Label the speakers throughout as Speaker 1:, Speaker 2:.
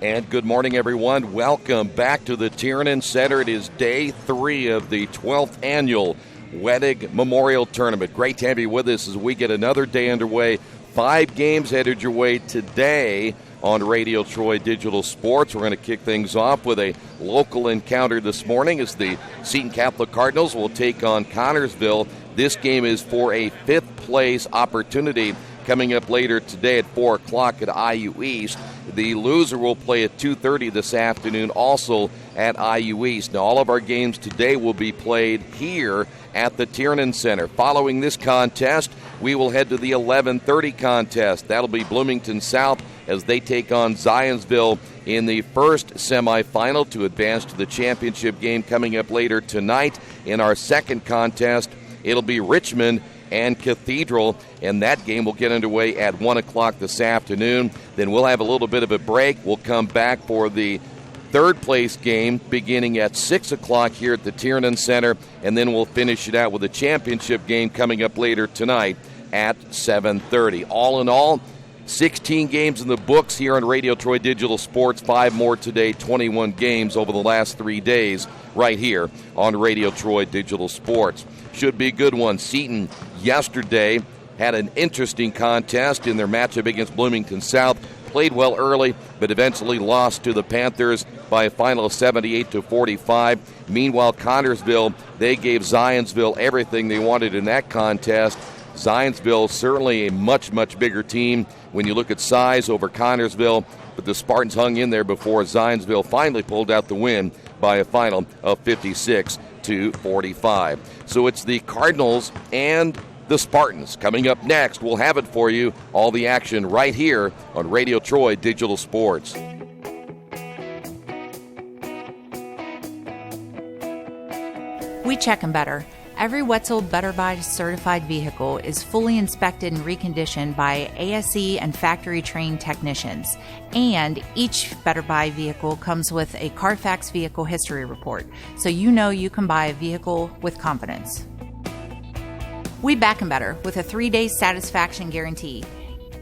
Speaker 1: And good morning, everyone. Welcome back to the Tiernan Center. It is day 3 of the 12th annual Wettig Memorial Tournament. Great to have you with us as we get another day underway. 5 games headed your way today on Radio Troy Digital Sports. We're going to kick things off with a local encounter this morning as the Seton Catholic Cardinals will take on Connersville. This game is for a 5th place opportunity coming up later today at 4 o'clock at IU East. The loser will play at 2:30 this afternoon also at IU East. Now, all of our games today will be played here at the Tiernan Center. Following this contest, we will head to the 11:30 contest. That'll be Bloomington South as they take on Zionsville in the first semifinal to advance to the championship game coming up later tonight. In our second contest, it'll be Richmond and Cathedral, and that game will get underway at 1 o'clock this afternoon. Then we'll have a little bit of a break. We'll come back for the third place game beginning at 6 o'clock here at the Tiernan Center, and then we'll finish it out with a championship game coming up later tonight at 7:30. All in all, 16 games in the books here on Radio Troy Digital Sports, 5 more today, 21 games over the last 3 days right here on Radio Troy Digital Sports. Should be a good one. Seton yesterday had an interesting contest in their matchup against Bloomington South. Played well early, but eventually lost to the Panthers by a final of 78-45. Meanwhile, Connersville, they gave Zionsville everything they wanted in that contest. Zionsville certainly a much, much bigger team when you look at size over Connersville, but the Spartans hung in there before Zionsville finally pulled out the win by a final of 56-45. So it's the Cardinals and the Spartans. Coming up next, we'll have it for you, all the action right here on Radio Troy Digital Sports.
Speaker 2: We check 'em better. Every Wetzel Better Buy certified vehicle is fully inspected and reconditioned by ASE and factory-trained technicians. And each Better Buy vehicle comes with a Carfax vehicle history report, so you know you can buy a vehicle with confidence. We back 'em better with a 3-day satisfaction guarantee.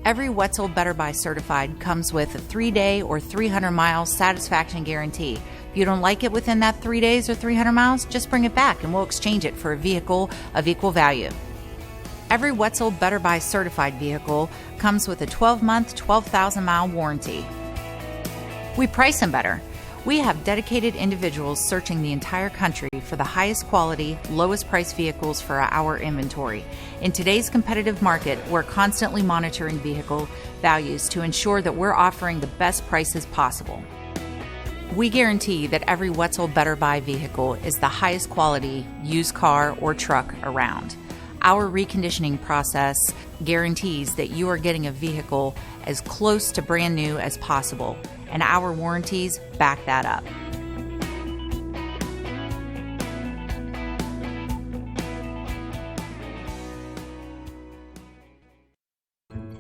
Speaker 2: Every Wetzel Better Buy certified comes with a 3-day or 300-mile satisfaction guarantee. If you don't like it within that 3 days or 300 miles, just bring it back and we'll exchange it for a vehicle of equal value. Every Wetzel Better Buy certified vehicle comes with a 12-month, 12,000-mile warranty. We price them better. We have dedicated individuals searching the entire country for the highest quality, lowest price vehicles for our inventory. In today's competitive market, we're constantly monitoring vehicle values to ensure that we're offering the best prices possible. We guarantee that every Wetzel Better Buy vehicle is the highest quality used car or truck around. Our reconditioning process guarantees that you are getting a vehicle as close to brand new as possible, and our warranties back that up.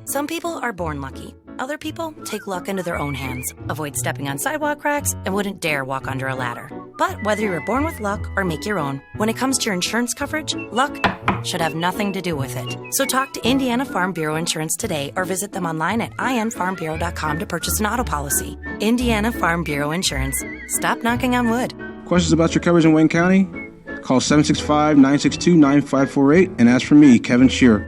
Speaker 3: Some people are born lucky. Other people take luck into their own hands, avoid stepping on sidewalk cracks, and wouldn't dare walk under a ladder. But whether you're born with luck or make your own, when it comes to your insurance coverage, luck should have nothing to do with it. So talk to Indiana Farm Bureau Insurance today or visit them online at infarmbureau.com to purchase an auto policy. Indiana Farm Bureau Insurance. Stop knocking on wood.
Speaker 4: Questions about your coverage in Wayne County? Call 765-962-9548 and ask for me, Kevin Shearer.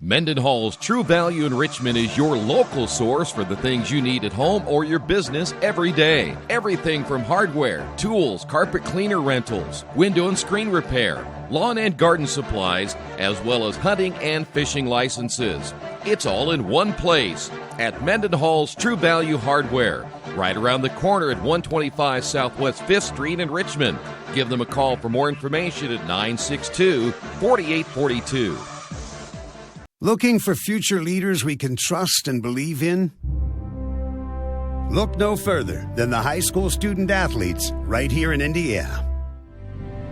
Speaker 5: Mendenhall's True Value in Richmond is your local source for the things you need at home or your business every day. Everything from hardware, tools, carpet cleaner rentals, window and screen repair, lawn and garden supplies, as well as hunting and fishing licenses. It's all in one place at Mendenhall's True Value Hardware, right around the corner at 125 Southwest 5th Street in Richmond. Give them a call for more information at 962-4842.
Speaker 6: Looking for future leaders we can trust and believe in? Look no further than the high school student athletes right here in Indiana.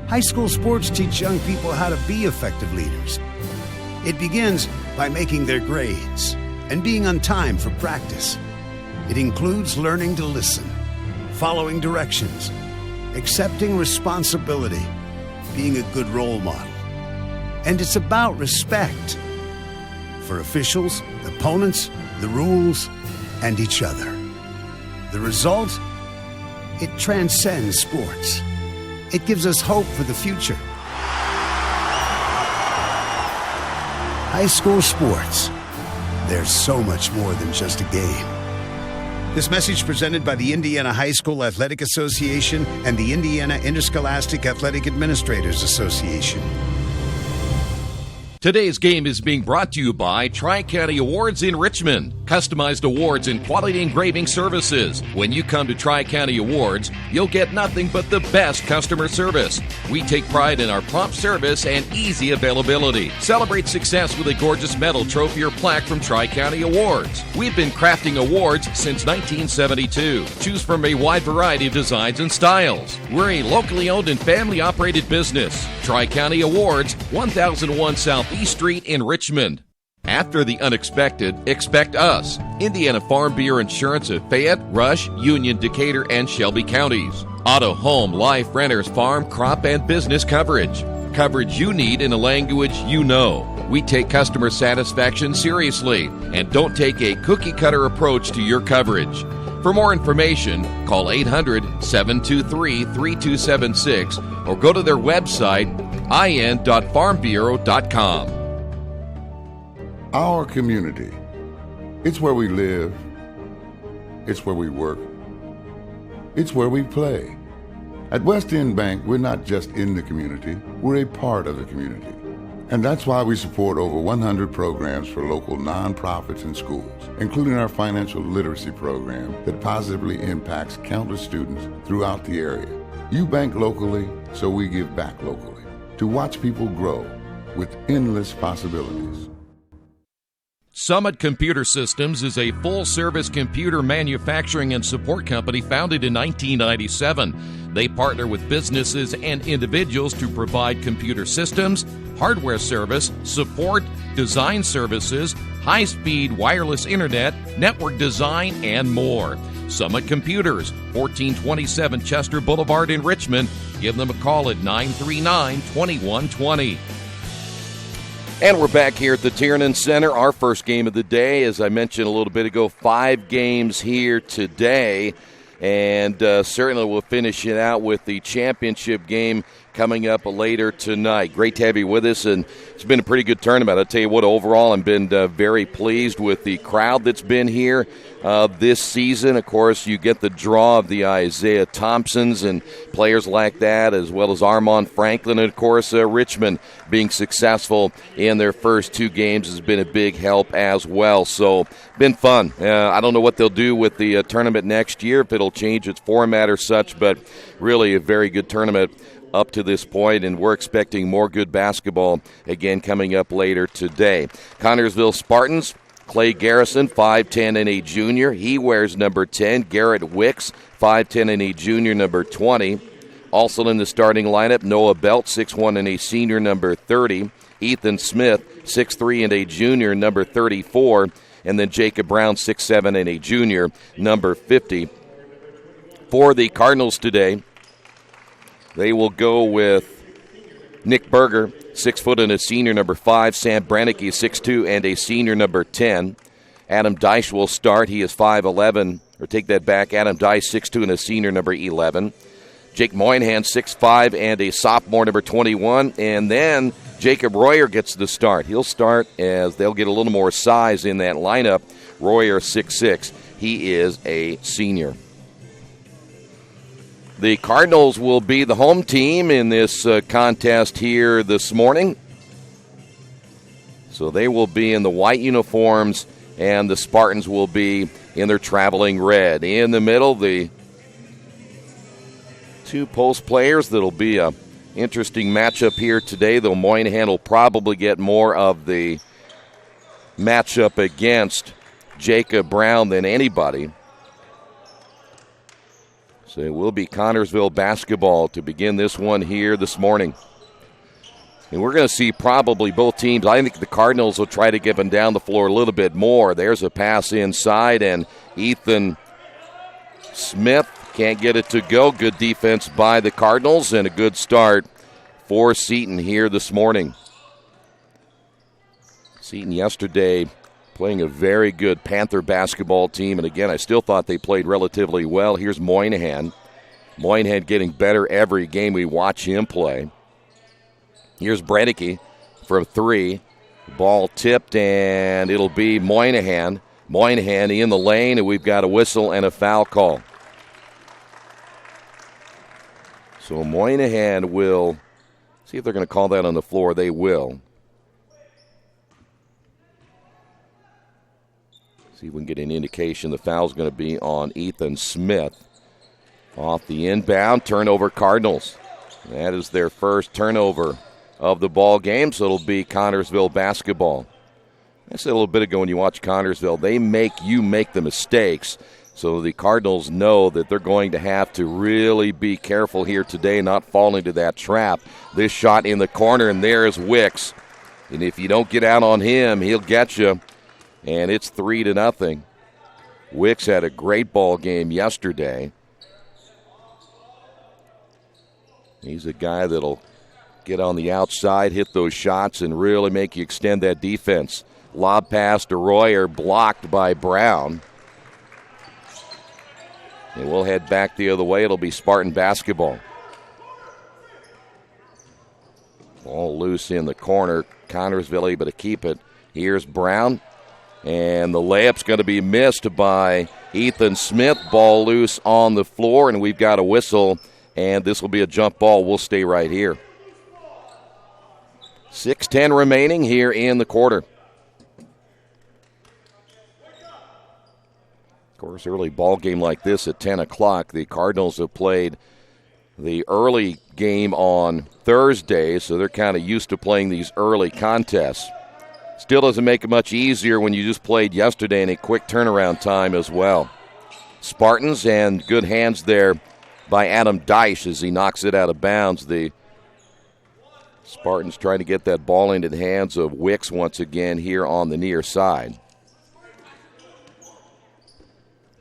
Speaker 6: High school sports teach young people how to be effective leaders. It begins by making their grades and being on time for practice. It includes learning to listen, following directions, accepting responsibility, being a good role model. And it's about respect for officials, opponents, the rules, and each other. The result? It transcends sports. It gives us hope for the future. High school sports. There's so much more than just a game. This message presented by the Indiana High School Athletic Association and the Indiana Interscholastic Athletic Administrators Association.
Speaker 5: Today's game is being brought to you by Tri-County Awards in Richmond. Customized awards and quality engraving services. When you come to Tri-County Awards, you'll get nothing but the best customer service. We take pride in our prompt service and easy availability. Celebrate success with a gorgeous medal, trophy, or plaque from Tri-County Awards. We've been crafting awards since 1972. Choose from a wide variety of designs and styles. We're a locally owned and family-operated business. Tri-County Awards, 1001 South East Street in Richmond. After the unexpected, expect us. Indiana Farm Bureau Insurance of Fayette, Rush, Union, Decatur, and Shelby counties. Auto, home, life, renters, farm, crop, and business coverage. Coverage you need in a language you know. We take customer satisfaction seriously and don't take a cookie-cutter approach to your coverage. For more information, call 800-723-3276 or go to their website, in.farmbureau.com.
Speaker 7: Our community. It's where we live. It's where we work. It's where we play. At West End Bank, we're not just in the community, we're a part of the community. And that's why we support over 100 programs for local nonprofits and schools, including our financial literacy program that positively impacts countless students throughout the area. You bank locally, so we give back locally to watch people grow with endless possibilities.
Speaker 5: Summit Computer Systems is a full-service computer manufacturing and support company founded in 1997. They partner with businesses and individuals to provide computer systems, hardware service, support, design services, high-speed wireless internet, network design, and more. Summit Computers, 1427 Chester Boulevard in Richmond. Give them a call at 939-2120.
Speaker 1: And we're back here at the Tiernan Center. Our first game of the day, as I mentioned a little bit ago, 5 games here today. And certainly we'll finish it out with the championship game coming up later tonight. Great to have you with us, and it's been a pretty good tournament. I'll tell you what, overall, I've been very pleased with the crowd that's been here this season. Of course, you get the draw of the Isaiah Thompsons and players like that, as well as Armand Franklin, and, of course, Richmond being successful in their first 2 games has been a big help as well. So, been fun. I don't know what they'll do with the tournament next year, if it'll change its format or such, but really a very good tournament up to this point, and we're expecting more good basketball again coming up later today. Connersville Spartans, Clay Garrison, 5'10" and a junior. He wears number 10. Garrett Wicks, 5'10" and a junior, number 20. Also in the starting lineup, Noah Belt, 6'1" and a senior, number 30. Ethan Smith, 6'3" and a junior, number 34. And then Jacob Brown, 6'7" and a junior, number 50. For the Cardinals today, they will go with Nick Berger, 6 foot and a senior, number 5. Sam Brannicky, 6'2" and a senior, number 10. Adam Dice will start. He is 5'11", or take that back. Adam Dice, 6'2" and a senior, number 11. Jake Moynihan, 6'5" and a sophomore, number 21. And then Jacob Royer gets the start. He'll start as they'll get a little more size in that lineup. Royer, 6'6". He is a senior. The Cardinals will be the home team in this contest here this morning. So they will be in the white uniforms, and the Spartans will be in their traveling red. In the middle, the 2 post players. That'll be a interesting matchup here today, though Moynihan will probably get more of the matchup against Jacob Brown than anybody. So it will be Connersville basketball to begin this one here this morning. And we're going to see probably both teams. I think the Cardinals will try to get them down the floor a little bit more. There's a pass inside, and Ethan Smith can't get it to go. Good defense by the Cardinals, and a good start for Seton here this morning. Seton yesterday playing a very good Panther basketball team. And again, I still thought they played relatively well. Here's Moynihan. Moynihan getting better every game we watch him play. Here's Wettig from 3. Ball tipped, and it'll be Moynihan. Moynihan in the lane, and we've got a whistle and a foul call. So Moynihan will see if they're going to call that on the floor. They will. See if we can get an indication the foul's going to be on Ethan Smith. Off the inbound, turnover Cardinals. That is their first turnover of the ball game, so it'll be Connersville basketball. I said a little bit ago when you watch Connersville, they make you make the mistakes. So the Cardinals know that they're going to have to really be careful here today, not fall into that trap. This shot in the corner, and there's Wicks. And if you don't get out on him, he'll get you. And it's 3-0. Wicks had a great ball game yesterday. He's a guy that'll get on the outside, hit those shots, and really make you extend that defense. Lob pass to Royer, blocked by Brown. And we'll head back the other way. It'll be Spartan basketball. Ball loose in the corner. Connersville able to keep it. Here's Brown. And the layup's going to be missed by Ethan Smith. Ball loose on the floor, and we've got a whistle. And this will be a jump ball. We'll stay right here. 6:10 remaining here in the quarter. Of course, early ball game like this at 10 o'clock. The Cardinals have played the early game on Thursday, so they're kind of used to playing these early contests. Still doesn't make it much easier when you just played yesterday in a quick turnaround time as well. Spartans, and good hands there by Adam Deich as he knocks it out of bounds. The Spartans trying to get that ball into the hands of Wicks once again here on the near side.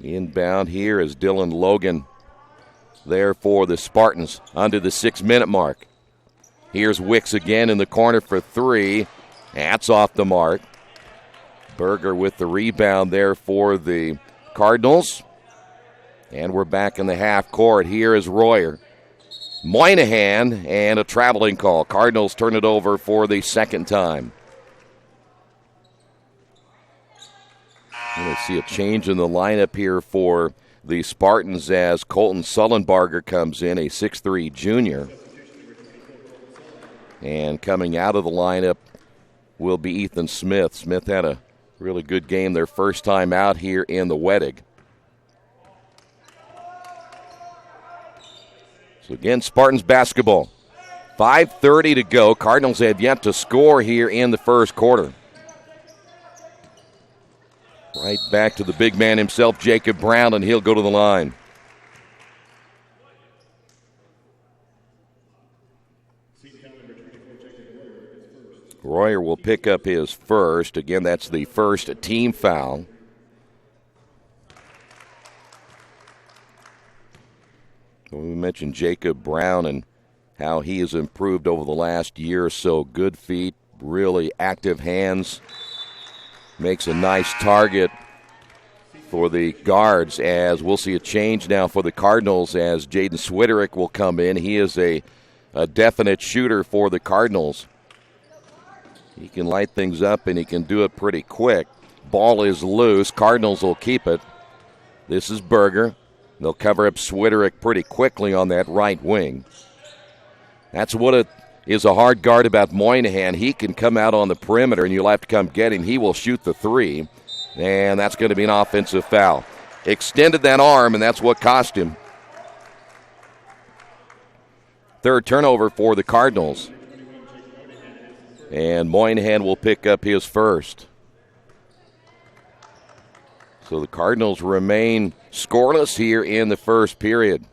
Speaker 1: Inbound here is Dylan Logan there for the Spartans under the 6-minute mark. Here's Wicks again in the corner for 3. That's off the mark. Berger with the rebound there for the Cardinals. And we're back in the half court. Here is Royer. Moynihan, and a traveling call. Cardinals turn it over for the second time. Let's see a change in the lineup here for the Spartans as Colton Sullenbarger comes in, a 6'3 junior. And coming out of the lineup will be Ethan Smith. Smith had a really good game their first time out here in the Wettig. So again, Spartans basketball. 5:30 to go. Cardinals have yet to score here in the first quarter. Right back to the big man himself, Jacob Brown, and he'll go to the line. Royer will pick up his first. Again, that's the first team foul. We mentioned Jacob Brown and how he has improved over the last year or so. Good feet, really active hands. Makes a nice target for the guards, as we'll see a change now for the Cardinals as Jaden Switterick will come in. He is a definite shooter for the Cardinals. He can light things up, and he can do it pretty quick. Ball is loose. Cardinals will keep it. This is Berger. They'll cover up Switterick pretty quickly on that right wing. That's what it is a hard guard about Moynihan. He can come out on the perimeter, and you'll have to come get him. He will shoot the 3, and that's going to be an offensive foul. Extended that arm, and that's what cost him. Third turnover for the Cardinals. And Moynihan will pick up his first. So the Cardinals remain scoreless here in the first period.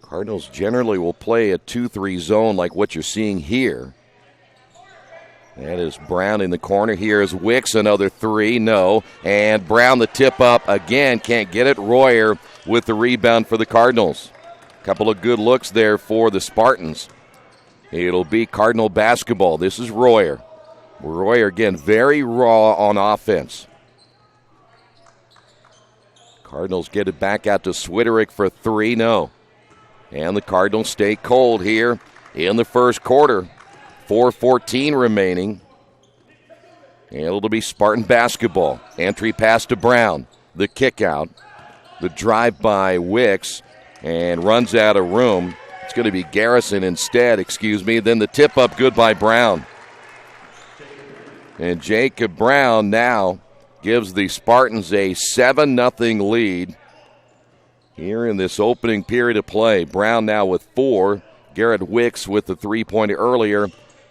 Speaker 1: Cardinals generally will play a 2-3 zone like what you're seeing here. That is Brown in the corner. Here is Wicks, another 3, no. And Brown the tip up again, can't get it. Royer with the rebound for the Cardinals. Couple of good looks there for the Spartans. It'll be Cardinal basketball. This is Royer. Royer, again, very raw on offense. Cardinals get it back out to Swiderick for three. No. And the Cardinals stay cold here in the first quarter. 4:14 remaining. And it'll be Spartan basketball. Entry pass to Brown. The kick out. The drive by Wicks. And runs out of room. It's going to be Garrison instead, Then the tip up good by Brown. And Jacob Brown now gives the Spartans a 7-0 lead here in this opening period of play. Brown now with 4. Garrett Wicks with the 3-pointer earlier.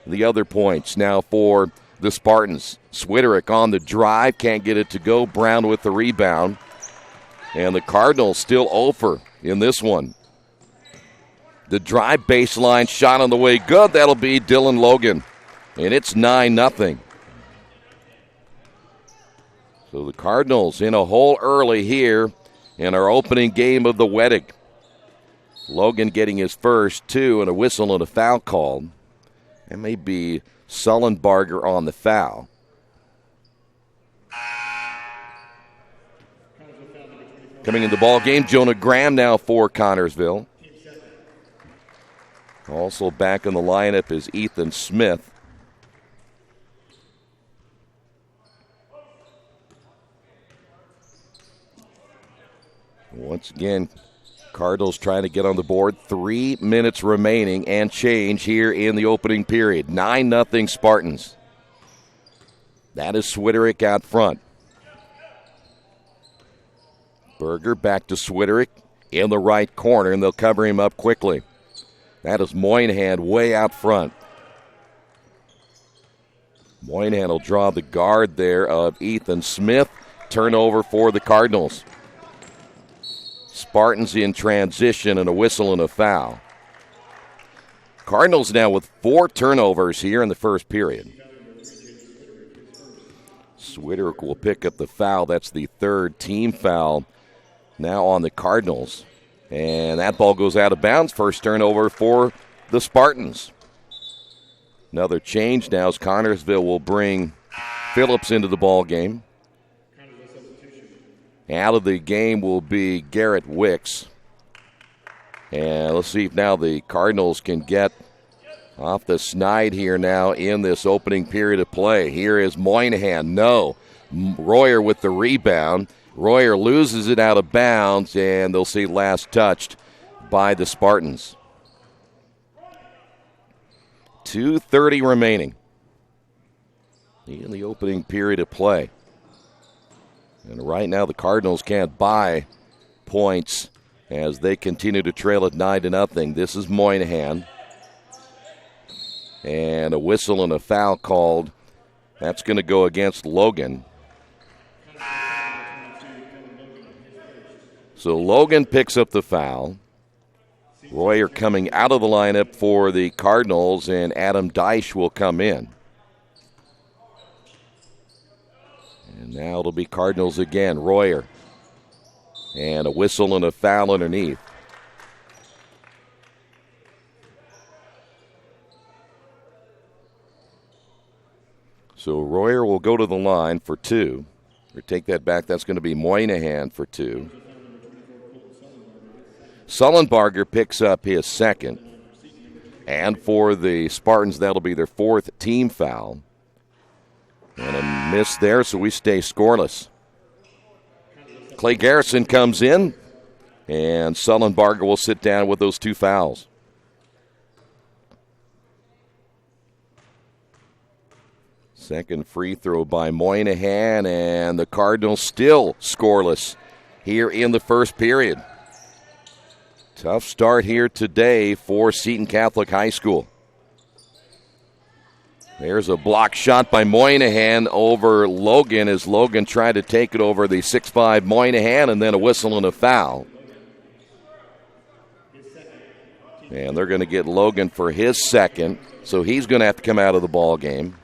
Speaker 1: The other points now for the Spartans. Swiderick on the drive, can't get it to go. Brown with the rebound. And the Cardinals still over in this one. The drive baseline shot on the way good. That'll be Dylan Logan. And it's 9-0. So the Cardinals in a hole early here in our opening game of the Wettig. Logan getting his first 2 and a whistle and a foul called. That may be Sullenbarger on the foul. Coming in the ball game, Jonah Graham now for Connersville. Also back in the lineup is Ethan Smith. Once again, Cardinals trying to get on the board. 3 minutes remaining and change here in the opening period. 9-0 Spartans. That is Swiderick out front. Berger back to Swiderick in the right corner, and they'll cover him up quickly. That is Moynihan way out front. Moynihan will draw the guard there of Ethan Smith. Turnover for the Cardinals. Spartans in transition and a whistle and a foul. Cardinals now with 4 turnovers here in the first period. Swiderick will pick up the foul. That's the 3rd team foul now on the Cardinals. And that ball goes out of bounds. First turnover for the Spartans. Another change now as Connersville will bring Phillips into the ball game. Out of the game will be Garrett Wicks. And let's see if now the Cardinals can get off the snide here now in this opening period of play. Here is Moynihan. No. Royer with the rebound. Royer loses it out of bounds, and they'll see last touched by the Spartans. 2:30 remaining in the opening period of play. And right now the Cardinals can't buy points as they continue to trail at 9-0. This is Moynihan. And a whistle and a foul called. That's going to go against Logan. So Logan picks up the foul. Royer coming out of the lineup for the Cardinals, and Adam Deich will come in. And now it'll be Cardinals again. Royer. And a whistle and a foul underneath. So Royer will go to the line for 2. Or take that back. That's going to be Moynihan for 2. Sullenbarger picks up his 2nd. And for the Spartans, that'll be their 4th team foul. And a miss there, so we stay scoreless. Clay Garrison comes in, and Sullenbarger will sit down with those 2 fouls. Second free throw by Moynihan, and the Cardinals still scoreless here in the first period. Tough start here today for Seton Catholic High School. There's a block shot by Moynihan over Logan as Logan tried to take it over the 6'5 Moynihan, and then a whistle and a foul. And they're going to get Logan for his 2nd, so he's going to have to come out of the ball game.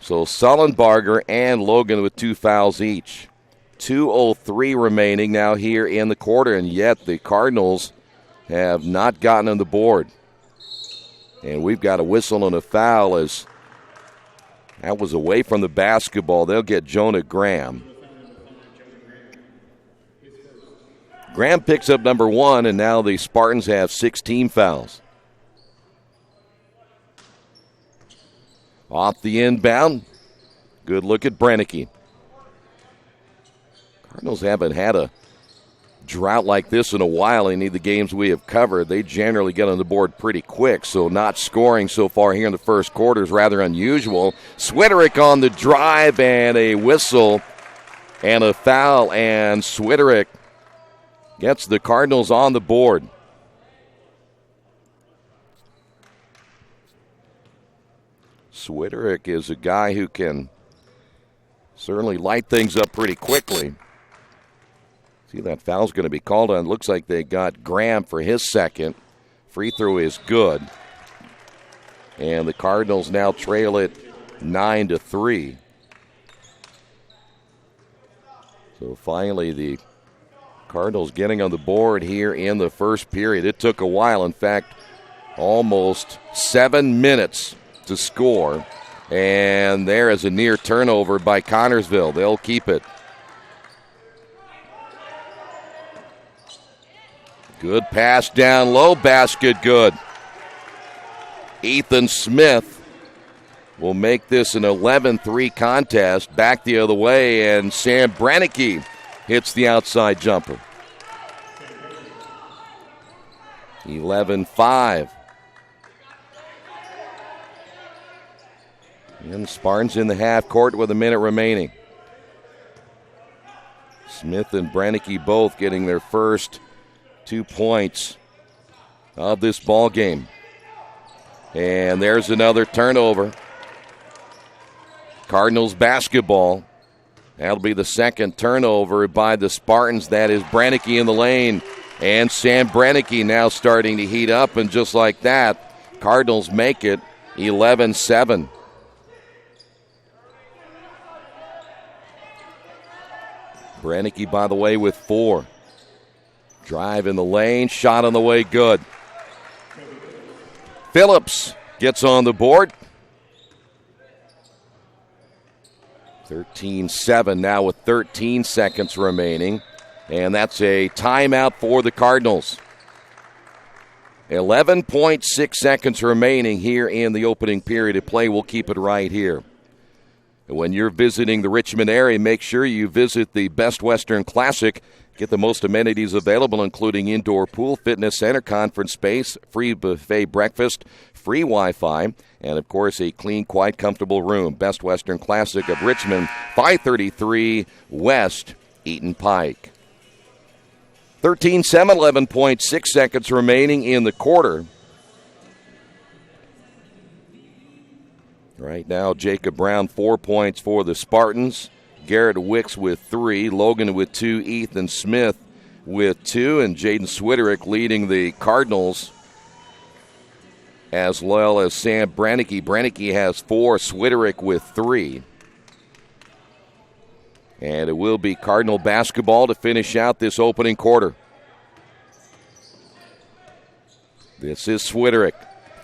Speaker 1: So Sullenbarger and Logan with 2 fouls each. 2:03 remaining now here in the quarter, and yet the Cardinals have not gotten on the board. And we've got a whistle and a foul as that was away from the basketball. They'll get Jonah Graham. Graham picks up number 1, and now the Spartans have 16 fouls. Off the inbound. Good look at Brennecke. Cardinals haven't had a drought like this in a while. Any of the games we have covered, they generally get on the board pretty quick, so not scoring so far here in the first quarter is rather unusual. Switterick on the drive, and a whistle and a foul, and Switterick gets the Cardinals on the board. Switterick is a guy who can certainly light things up pretty quickly. See, that foul's going to be called on. Looks like they got Graham for his second. Free throw is good. And the Cardinals now trail it 9-3. So finally the Cardinals getting on the board here in the first period. It took a while. In fact, almost 7 minutes to score. And there is a near turnover by Connersville. They'll keep it. Good pass down low, basket good. Ethan Smith will make this an 11-3 contest. Back the other way, and Sam Brennecke hits the outside jumper. 11-5. And Spartans in the half court with a minute remaining. Smith and Brennecke both getting their first 2 points of this ball game. And there's another turnover. Cardinals basketball. That'll be the second turnover by the Spartans. That is Brennecke in the lane. And Sam Brennecke now starting to heat up. And just like that, Cardinals make it 11-7. Brennecke, by the way, with 4. Drive in the lane, shot on the way, good. Phillips gets on the board. 13-7 now with 13 seconds remaining. And that's a timeout for the Cardinals. 11.6 seconds remaining here in the opening period of play. We'll keep it right here. When you're visiting the Richmond area, make sure you visit the Best Western Classic. Get the most amenities available, including indoor pool, fitness center, conference space, free buffet breakfast, free Wi-Fi, and, of course, a clean, quiet, comfortable room. Best Western Classic of Richmond, 533 West Eaton Pike. 13-7, 11.6 seconds remaining in the quarter. Right now, Jacob Brown, 4 points for the Spartans. Garrett Wicks with 3, Logan with 2, Ethan Smith with 2, and Jaden Switterick leading the Cardinals, as well as Sam Brennecke. Brennecke has 4, Switterick with 3. And it will be Cardinal basketball to finish out this opening quarter. This is Switterick.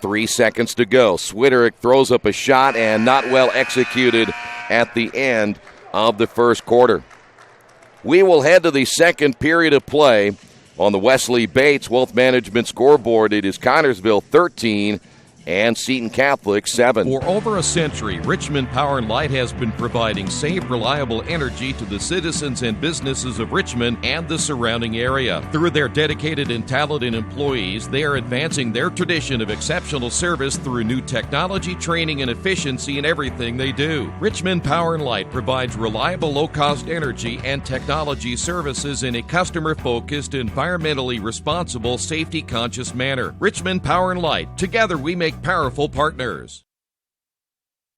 Speaker 1: 3 seconds to go. Switterick throws up a shot and not well executed at the end of the first quarter. We will head to the second period of play on the Wesley Bates Wealth Management scoreboard. It is Connersville 13 and Seton Catholic 7.
Speaker 5: For over a century, Richmond Power & Light has been providing safe, reliable energy to the citizens and businesses of Richmond and the surrounding area. Through their dedicated and talented employees, they are advancing their tradition of exceptional service through new technology, training, and efficiency in everything they do. Richmond Power & Light provides reliable, low-cost energy and technology services in a customer-focused, environmentally responsible, safety-conscious manner. Richmond Power & Light. Together we make powerful partners.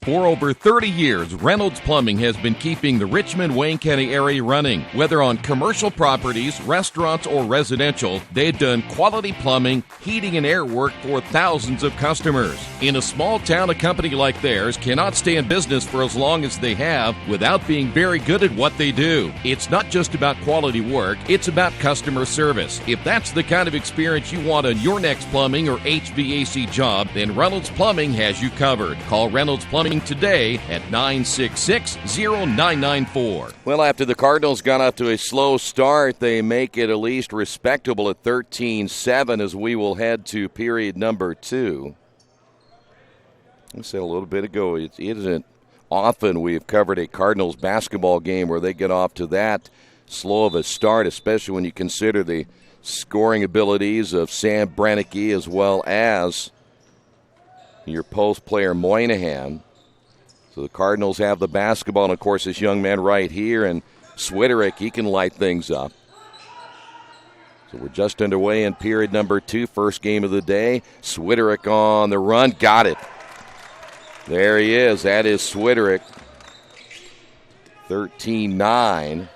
Speaker 5: For over 30 years, Reynolds Plumbing has been keeping the Richmond-Wayne County area running. Whether on commercial properties, restaurants, or residential, they've done quality plumbing, heating, and air work for thousands of customers. In a small town, a company like theirs cannot stay in business for as long as they have without being very good at what they do. It's not just about quality work, it's about customer service. If that's the kind of experience you want on your next plumbing or HVAC job, then Reynolds Plumbing has you covered. Call Reynolds Plumbing today at 966-0994.
Speaker 1: Well, after the Cardinals got off to a slow start, they make it at least respectable at 13-7 as we will head to period number 2. I said a little bit ago, it isn't often we've covered a Cardinals basketball game where they get off to that slow of a start, especially when you consider the scoring abilities of Sam Brennecke as well as your post player Moynihan. So the Cardinals have the basketball, and, of course, this young man right here, and Swiderick, he can light things up. So we're just underway in period number 2, first game of the day. Swiderick on the run, got it. There he is. That is Swiderick, 13-9.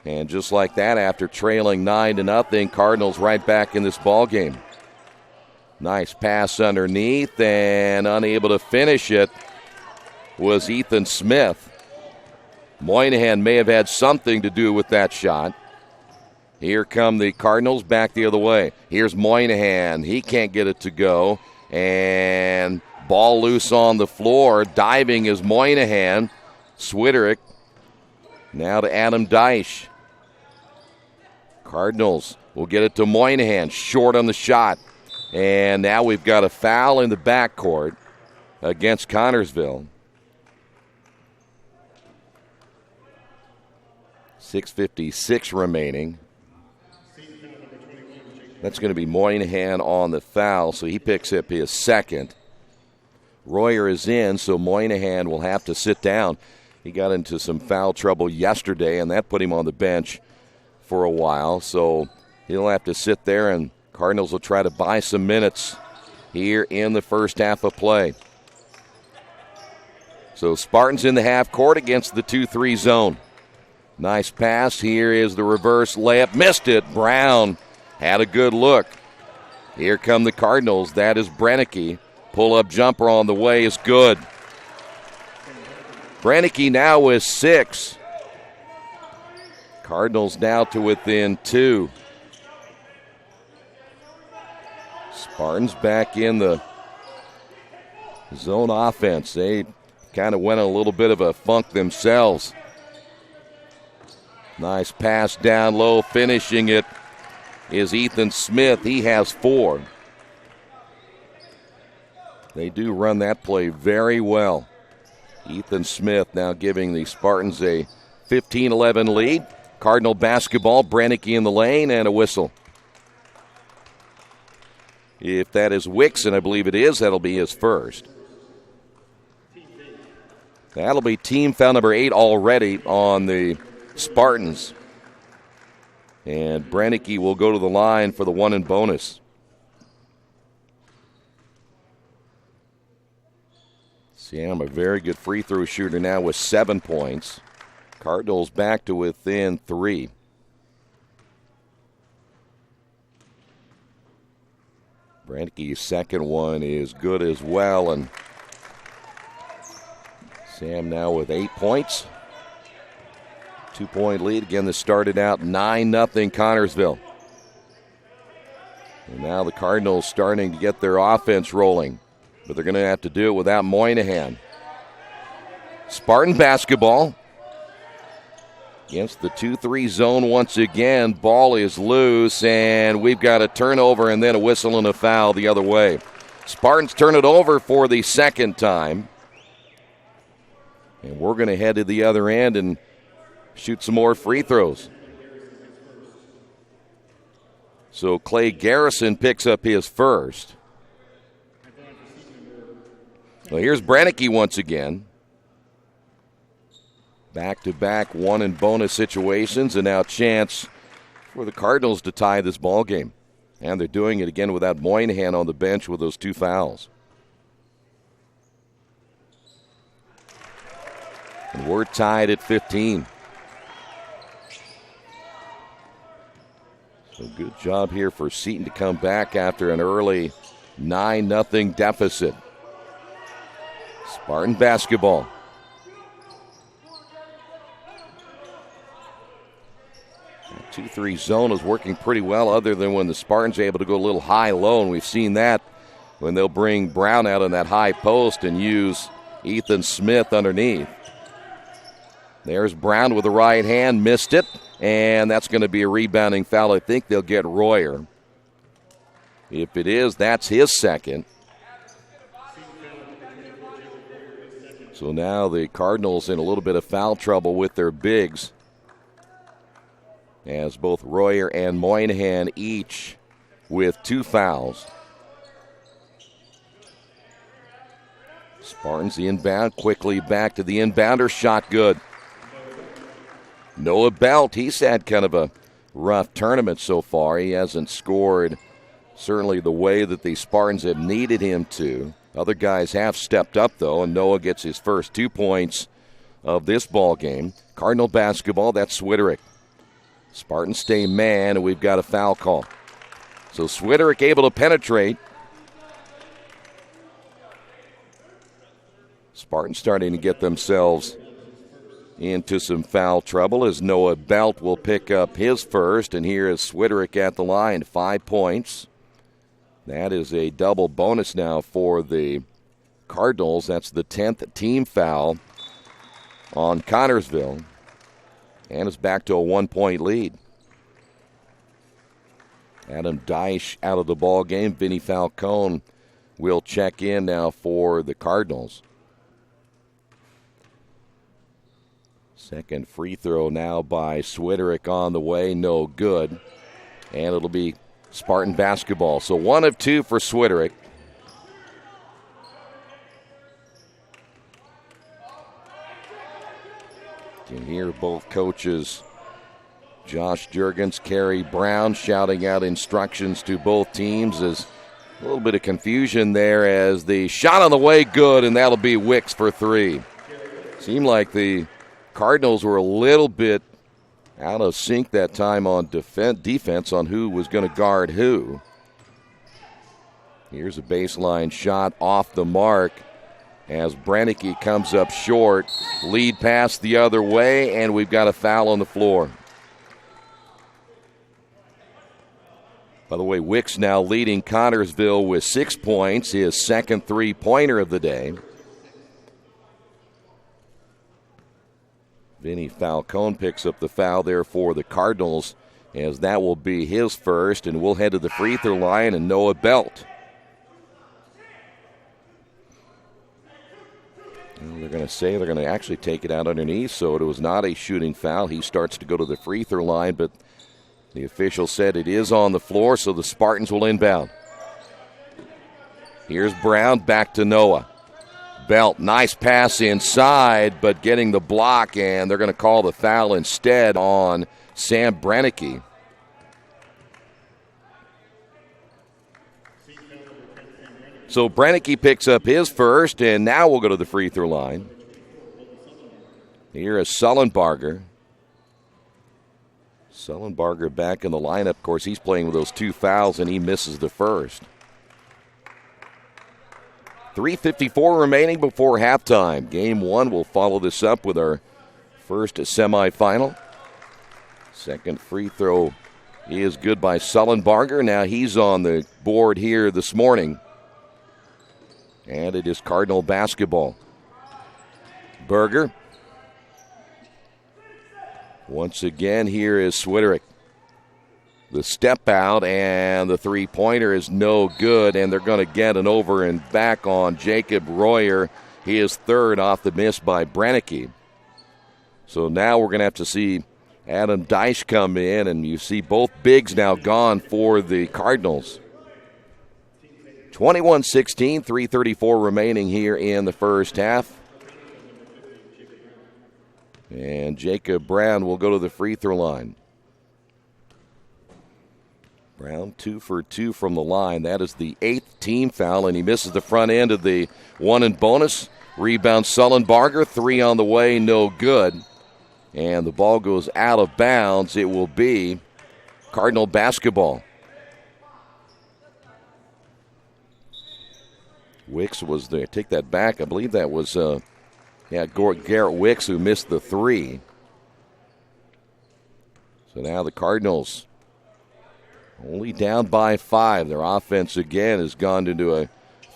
Speaker 1: And just like that, after trailing 9-0, Cardinals right back in this ball game. Nice pass underneath, and unable to finish it was Ethan Smith. Moynihan may have had something to do with that shot. Here come the Cardinals back the other way. Here's Moynihan. He can't get it to go. And ball loose on the floor. Diving is Moynihan. Swiderick. Now to Adam Deich. Cardinals will get it to Moynihan. Short on the shot. And now we've got a foul in the backcourt against Connersville. 6:56 remaining. That's going to be Moynihan on the foul, so he picks up his second. Royer is in, so Moynihan will have to sit down. He got into some foul trouble yesterday, and that put him on the bench for a while, so he'll have to sit there, and Cardinals will try to buy some minutes here in the first half of play. So Spartans in the half court against the 2-3 zone. Nice pass. Here is the reverse layup. Missed it. Brown had a good look. Here come the Cardinals. That is Brennecke. Pull-up jumper on the way is good. Brennecke now with 6. Cardinals now to within 2. Spartans back in the zone offense. They kind of went a little bit of a funk themselves. Nice pass down low. Finishing it is Ethan Smith. He has 4. They do run that play very well. Ethan Smith now giving the Spartans a 15-11 lead. Cardinal basketball. Brennecke in the lane and a whistle. If that is Wicks, and I believe it is, that'll be his first. That'll be team foul number 8 already on the Spartans. And Brennecke will go to the line for the 1 and bonus. Sam, a very good free throw shooter now with 7 points. Cardinals back to within 3. Brennecke's second one is good as well, and Sam now with 8 points. 2-point lead. Again, this started out 9-0 Connersville. And now the Cardinals starting to get their offense rolling, but they're going to have to do it without Moynihan. Spartan basketball against the 2-3 zone once again. Ball is loose, and we've got a turnover and then a whistle and a foul the other way. Spartans turn it over for the second time. And we're going to head to the other end and shoot some more free throws. So Clay Garrison picks up his first. Well, here's Brennecke once again. Back-to-back 1 and bonus situations, and now a chance for the Cardinals to tie this ball game. And they're doing it again without Moynihan on the bench with those 2 fouls. And we're tied at 15. So good job here for Seton to come back after an early 9-0 deficit. Spartan basketball. That 2-3 zone is working pretty well, other than when the Spartans are able to go a little high-low, and we've seen that when they'll bring Brown out in that high post and use Ethan Smith underneath. There's Brown with the right hand, missed it, and that's going to be a rebounding foul. I think they'll get Royer. If it is, that's his second. So now the Cardinals in a little bit of foul trouble with their bigs, as both Royer and Moynihan each with 2 fouls. Spartans the inbound, quickly back to the inbounder, shot good. Noah Belt, he's had kind of a rough tournament so far. He hasn't scored certainly the way that the Spartans have needed him to. Other guys have stepped up, though, and Noah gets his first 2 points of this ball game. Cardinal basketball, that's Switterick. Spartans stay man, and we've got a foul call. So Switterick able to penetrate. Spartans starting to get themselves into some foul trouble as Noah Belt will pick up his first, and here is Switterick at the line, 5 points. That is a double bonus now for the Cardinals. That's the 10th team foul on Connersville, and it's back to a 1-point lead. Adam Deich out of the ball game. Vinny Falcone will check in now for the Cardinals. Second free throw now by Switterick on the way, no good. And it'll be Spartan basketball. So 1 of 2 for Switterick. You can hear both coaches, Josh Juergens, Kerry Brown, shouting out instructions to both teams. As a little bit of confusion there as the shot on the way, good, and that'll be Wicks for 3. Seemed like the Cardinals were a little bit out of sync that time on defense on who was going to guard who. Here's a baseline shot off the mark as Brannicky comes up short. Lead pass the other way, and we've got a foul on the floor. By the way, Wicks now leading Connersville with 6 points, his second three-pointer of the day. Vinny Falcone picks up the foul there for the Cardinals, as that will be his first, and we'll head to the free throw line and Noah Belt. And they're going to actually take it out underneath, so it was not a shooting foul. He starts to go to the free throw line, but the official said it is on the floor, so the Spartans will inbound. Here's Brown, back to Noah. Belt, nice pass inside, but getting the block, and they're going to call the foul instead on Sam Brannicky. So Brannicky picks up his first, and now we'll go to the free throw line. Here is Sullenbarger. Sullenbarger back in the lineup. Of course, he's playing with those 2 fouls, and he misses the first. 3:54 remaining before halftime. Game 1 will follow this up with our first semifinal. Second free throw is good by Sullenbarger. Now he's on the board here this morning. And it is Cardinal basketball. Berger. Once again, here is Switterick. The step out, and the three-pointer is no good, and they're going to get an over and back on Jacob Royer. He is third off the miss by Brannicky. So now we're going to have to see Adam Deich come in, and you see both bigs now gone for the Cardinals. 21-16, 3:34 remaining here in the first half. And Jacob Brown will go to the free throw line. Brown 2 for 2 from the line. That is the 8th team foul, and he misses the front end of the one and bonus. Rebound Sullenbarger, 3 on the way, no good. And the ball goes out of bounds. It will be Cardinal basketball. Wicks was there. Take that back. I believe that was Garrett Wicks who missed the 3. So now the Cardinals only down by 5. Their offense again has gone into a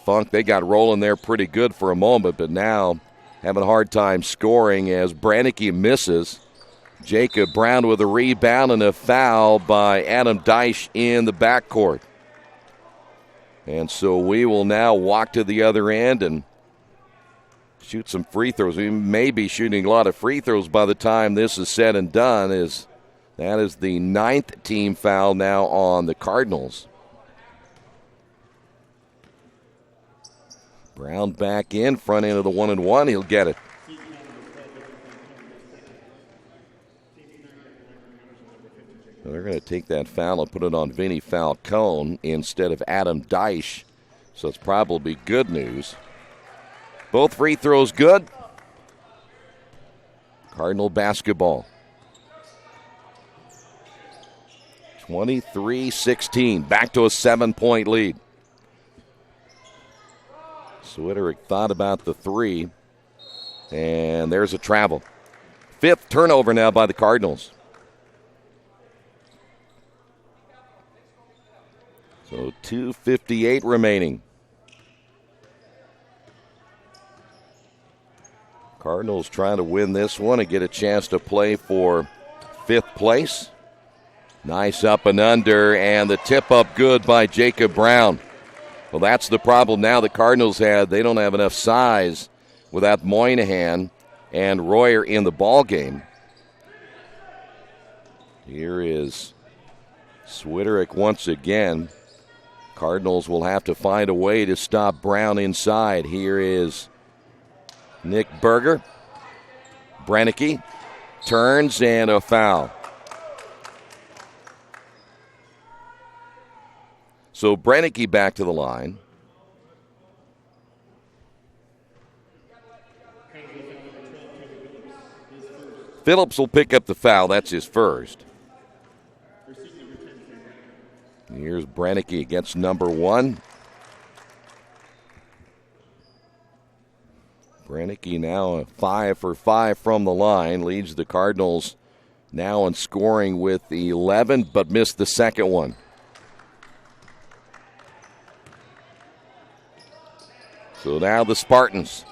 Speaker 1: funk. They got rolling there pretty good for a moment, but now having a hard time scoring as Brannicky misses. Jacob Brown with a rebound and a foul by Adam Deich in the backcourt. And so we will now walk to the other end and shoot some free throws. We may be shooting a lot of free throws by the time this is said and done. That is the 9th team foul now on the Cardinals. Brown back in, front end of the 1-and-1. He'll get it. So they're going to take that foul and put it on Vinny Falcone instead of Adam Deich. So it's probably good news. Both free throws good. Cardinal basketball. 23-16. Back to a 7-point lead. Switterick thought about the 3. And there's a travel. 5th turnover now by the Cardinals. So 2:58 remaining. Cardinals trying to win this one and get a chance to play for 5th place. Nice up and under, and the tip up good by Jacob Brown. Well, that's the problem now the Cardinals had. They don't have enough size without Moynihan and Royer in the ball game. Here is Switterick once again. Cardinals will have to find a way to stop Brown inside. Here is Nick Berger. Brannicky turns and a foul. So Brannicky back to the line. Phillips will pick up the foul. That's his first. Here's Brannicky against number 1. Brannicky now 5 for 5 from the line. Leads the Cardinals now in scoring with 11, but missed the second one. So now the Spartans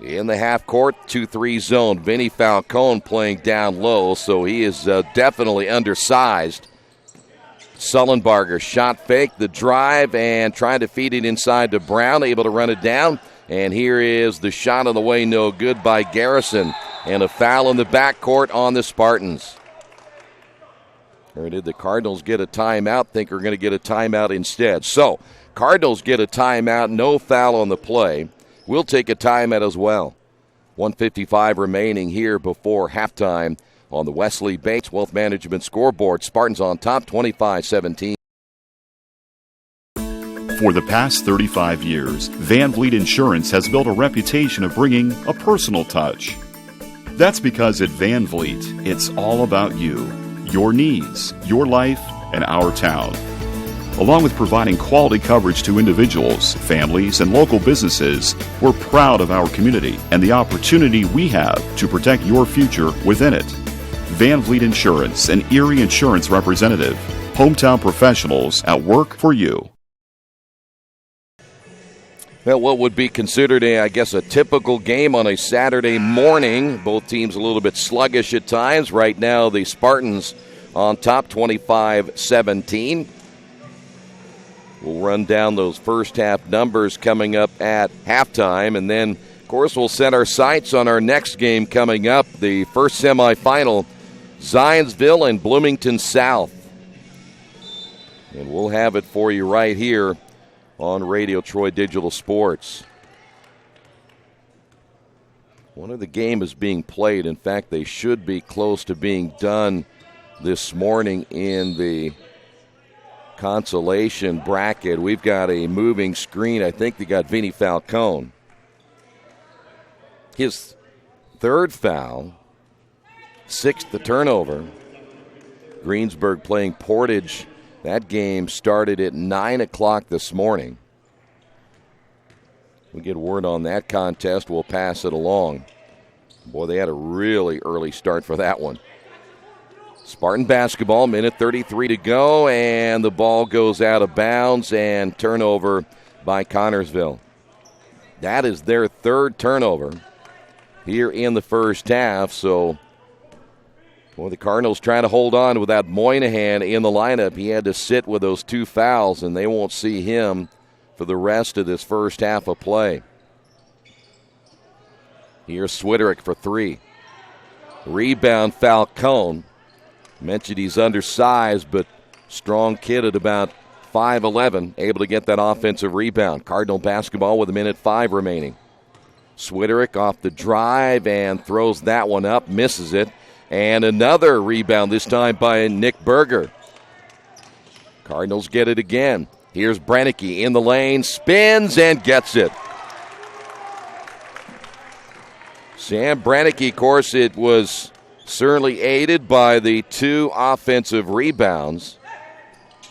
Speaker 1: in the half court, 2-3 zone. Vinny Falcone playing down low, so he is definitely undersized. Sullenbarger shot fake, the drive, and trying to feed it inside to Brown, able to run it down. And here is the shot on the way, no good by Garrison. And a foul in the backcourt on the Spartans. Or did the Cardinals get a timeout? Think we're going to get a timeout instead. So, Cardinals get a timeout, no foul on the play. We'll take a timeout as well. 1:55 remaining here before halftime on the Wesley Bates Wealth Management scoreboard. Spartans on top, 25-17.
Speaker 8: For the past 35 years, Van Vliet Insurance has built a reputation of bringing a personal touch. That's because at Van Vliet, it's all about you, your needs, your life, and our town. Along with providing quality coverage to individuals, families, and local businesses, we're proud of our community and the opportunity we have to protect your future within it. Van Vliet Insurance, an Erie Insurance representative. Hometown professionals at work for you.
Speaker 1: Well, what would be considered a typical game on a Saturday morning. Both teams a little bit sluggish at times. Right now, the Spartans on top, 25-17. We'll run down those first half numbers coming up at halftime, and then, of course, we'll set our sights on our next game coming up, the first semifinal, Zionsville and Bloomington South. And we'll have it for you right here on Radio Troy Digital Sports. One of the game is being played. In fact, they should be close to being done this morning in the consolation bracket. We've got a moving screen. I think they got Vinny Falcone. His third foul, sixth the turnover. Greensburg playing Portage. That game started at 9 o'clock this morning. We get word on that contest, we'll pass it along. Boy, they had a really early start for that one. Spartan basketball, minute 33 to go, and the ball goes out of bounds and turnover by Connersville. That is their third turnover here in the first half, so the Cardinals trying to hold on without Moynihan in the lineup. He had to sit with those two fouls, and they won't see him for the rest of this first half of play. Here's Swiderick for three. Rebound, Falcone. Mentioned he's undersized, but strong kid at about 5'11", able to get that offensive rebound. Cardinal basketball with 1:05 remaining. Swiderick off the drive and throws that one up, misses it. And another rebound, this time by Nick Berger. Cardinals get it again. Here's Brennicke in the lane, spins and gets it. Sam Brennicke, of course, it was certainly aided by the two offensive rebounds.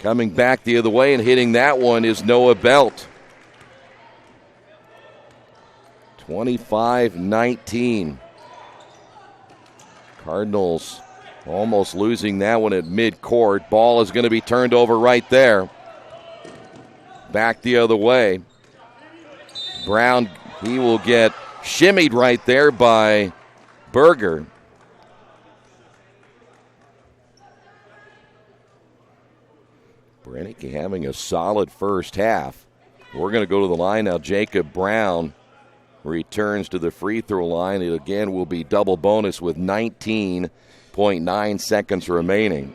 Speaker 1: Coming back the other way and hitting that one is Noah Belt. 25-19. Cardinals almost losing that one at midcourt. Ball is going to be turned over right there. Back the other way. Brown, he will get shimmied right there by Berger. Brennicke having a solid first half. We're going to go to the line now. Jacob Brown returns to the free throw line. It again will be double bonus with 19.9 seconds remaining.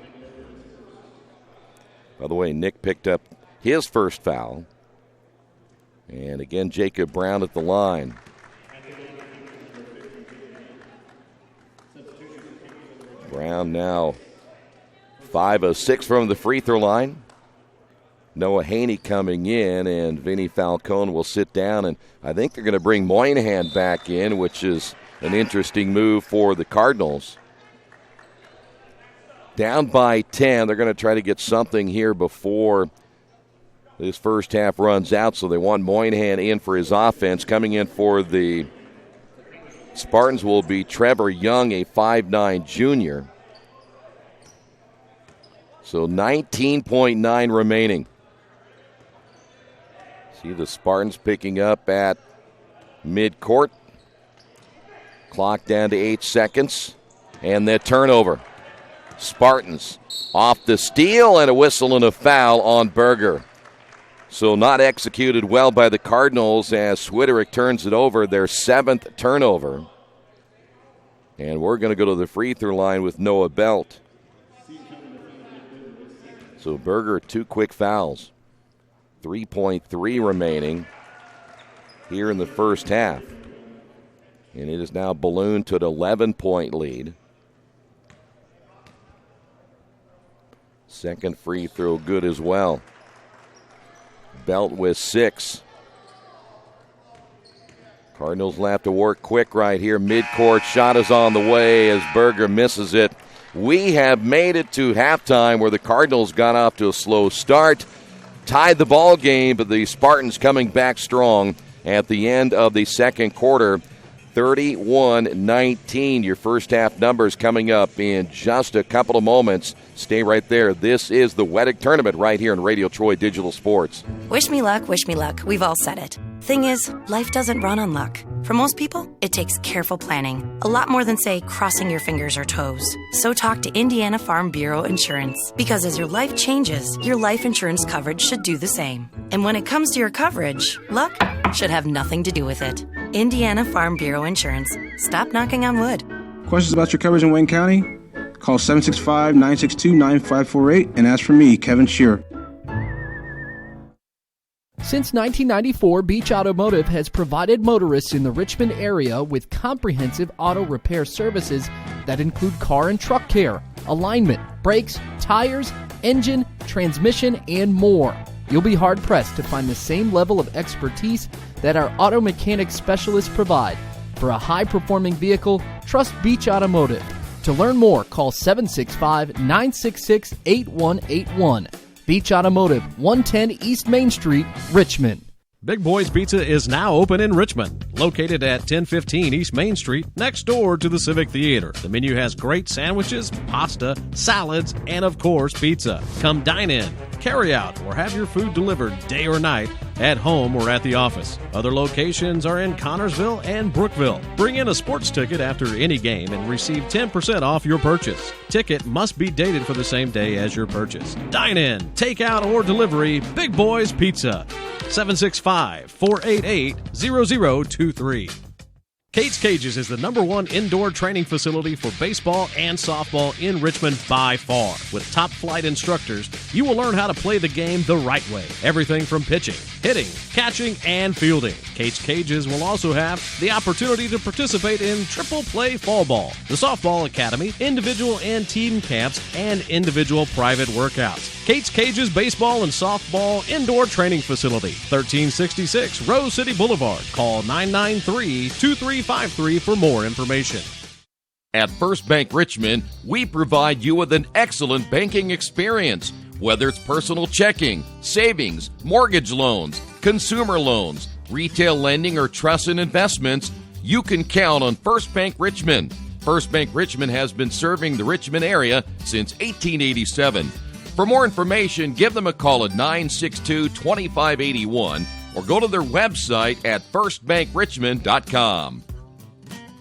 Speaker 1: By the way, Nick picked up his first foul. And again, Jacob Brown at the line. Brown now 5 of 6 from the free throw line. Noah Haney coming in, and Vinny Falcone will sit down, and I think they're going to bring Moynihan back in, which is an interesting move for the Cardinals. Down by 10, they're going to try to get something here before this first half runs out, so they want Moynihan in for his offense. Coming in for the Spartans will be Trevor Young, a 5'9 junior. So 19.9 remaining. See the Spartans picking up at midcourt. Clock down to 8 seconds. And the turnover. Spartans off the steal and a whistle and a foul on Berger. So not executed well by the Cardinals as Swiderick turns it over, their 7th turnover. And we're going to go to the free throw line with Noah Belt. So Berger, 2 quick fouls. 3.3 remaining here in the first half. And it is now ballooned to an 11-point lead. Second free throw good as well. Belt with 6. Cardinals will have to work quick right here. Midcourt shot is on the way as Berger misses it. We have made it to halftime where the Cardinals got off to a slow start. Tied the ball game, but the Spartans coming back strong at the end of the second quarter. 31-19. Your first half numbers coming up in just a couple of moments. Stay right there. This is the Wettig Tournament right here on Radio Troy Digital Sports.
Speaker 3: Wish me luck, wish me luck. We've all said it. Thing is, life doesn't run on luck. For most people, it takes careful planning. A lot more than, say, crossing your fingers or toes. So talk to Indiana Farm Bureau Insurance. Because as your life changes, your life insurance coverage should do the same. And when it comes to your coverage, luck should have nothing to do with it. Indiana Farm Bureau Insurance. Stop knocking on wood.
Speaker 4: Questions about your coverage in Wayne County? Call 765-962-9548 and ask for me, Kevin Shearer.
Speaker 9: Since 1994, Beach Automotive has provided motorists in the Richmond area with comprehensive auto repair services that include car and truck care, alignment, brakes, tires, engine, transmission, and more. You'll be hard-pressed to find the same level of expertise that our auto mechanic specialists provide. For a high-performing vehicle, trust Beach Automotive. To learn more, call 765-966-8181. Beach Automotive, 110 East Main Street, Richmond.
Speaker 10: Big Boys Pizza is now open in Richmond, located at 1015 East Main Street, next door to the Civic Theater. The menu has great sandwiches, pasta, salads, and of course, pizza. Come dine in, carry out, or have your food delivered day or night, at home or at the office. Other locations are in Connersville and Brookville. Bring in a sports ticket after any game and receive 10% off your purchase. Ticket must be dated for the same day as your purchase. Dine in, take out, or delivery. Big Boys Pizza. 765-488-0023. Kate's Cages is the #1 indoor training facility for baseball and softball in Richmond by far. With top flight instructors, you will learn how to play the game the right way. Everything from pitching, hitting, catching, and fielding. Kate's Cages will also have the opportunity to participate in triple play fall ball, the softball academy, individual and team camps, and individual private workouts. Kate's Cages Baseball and Softball Indoor Training Facility, 1366 Rose City Boulevard. Call 993-2353 for more information.
Speaker 1: At First Bank Richmond, we provide you with an excellent banking experience. Whether it's personal checking, savings, mortgage loans, consumer loans, retail lending, or trust and investments, you can count on First Bank Richmond. First Bank Richmond has been serving the Richmond area since 1887. For more information, give them a call at 962-2581 or go to their website at firstbankrich.com.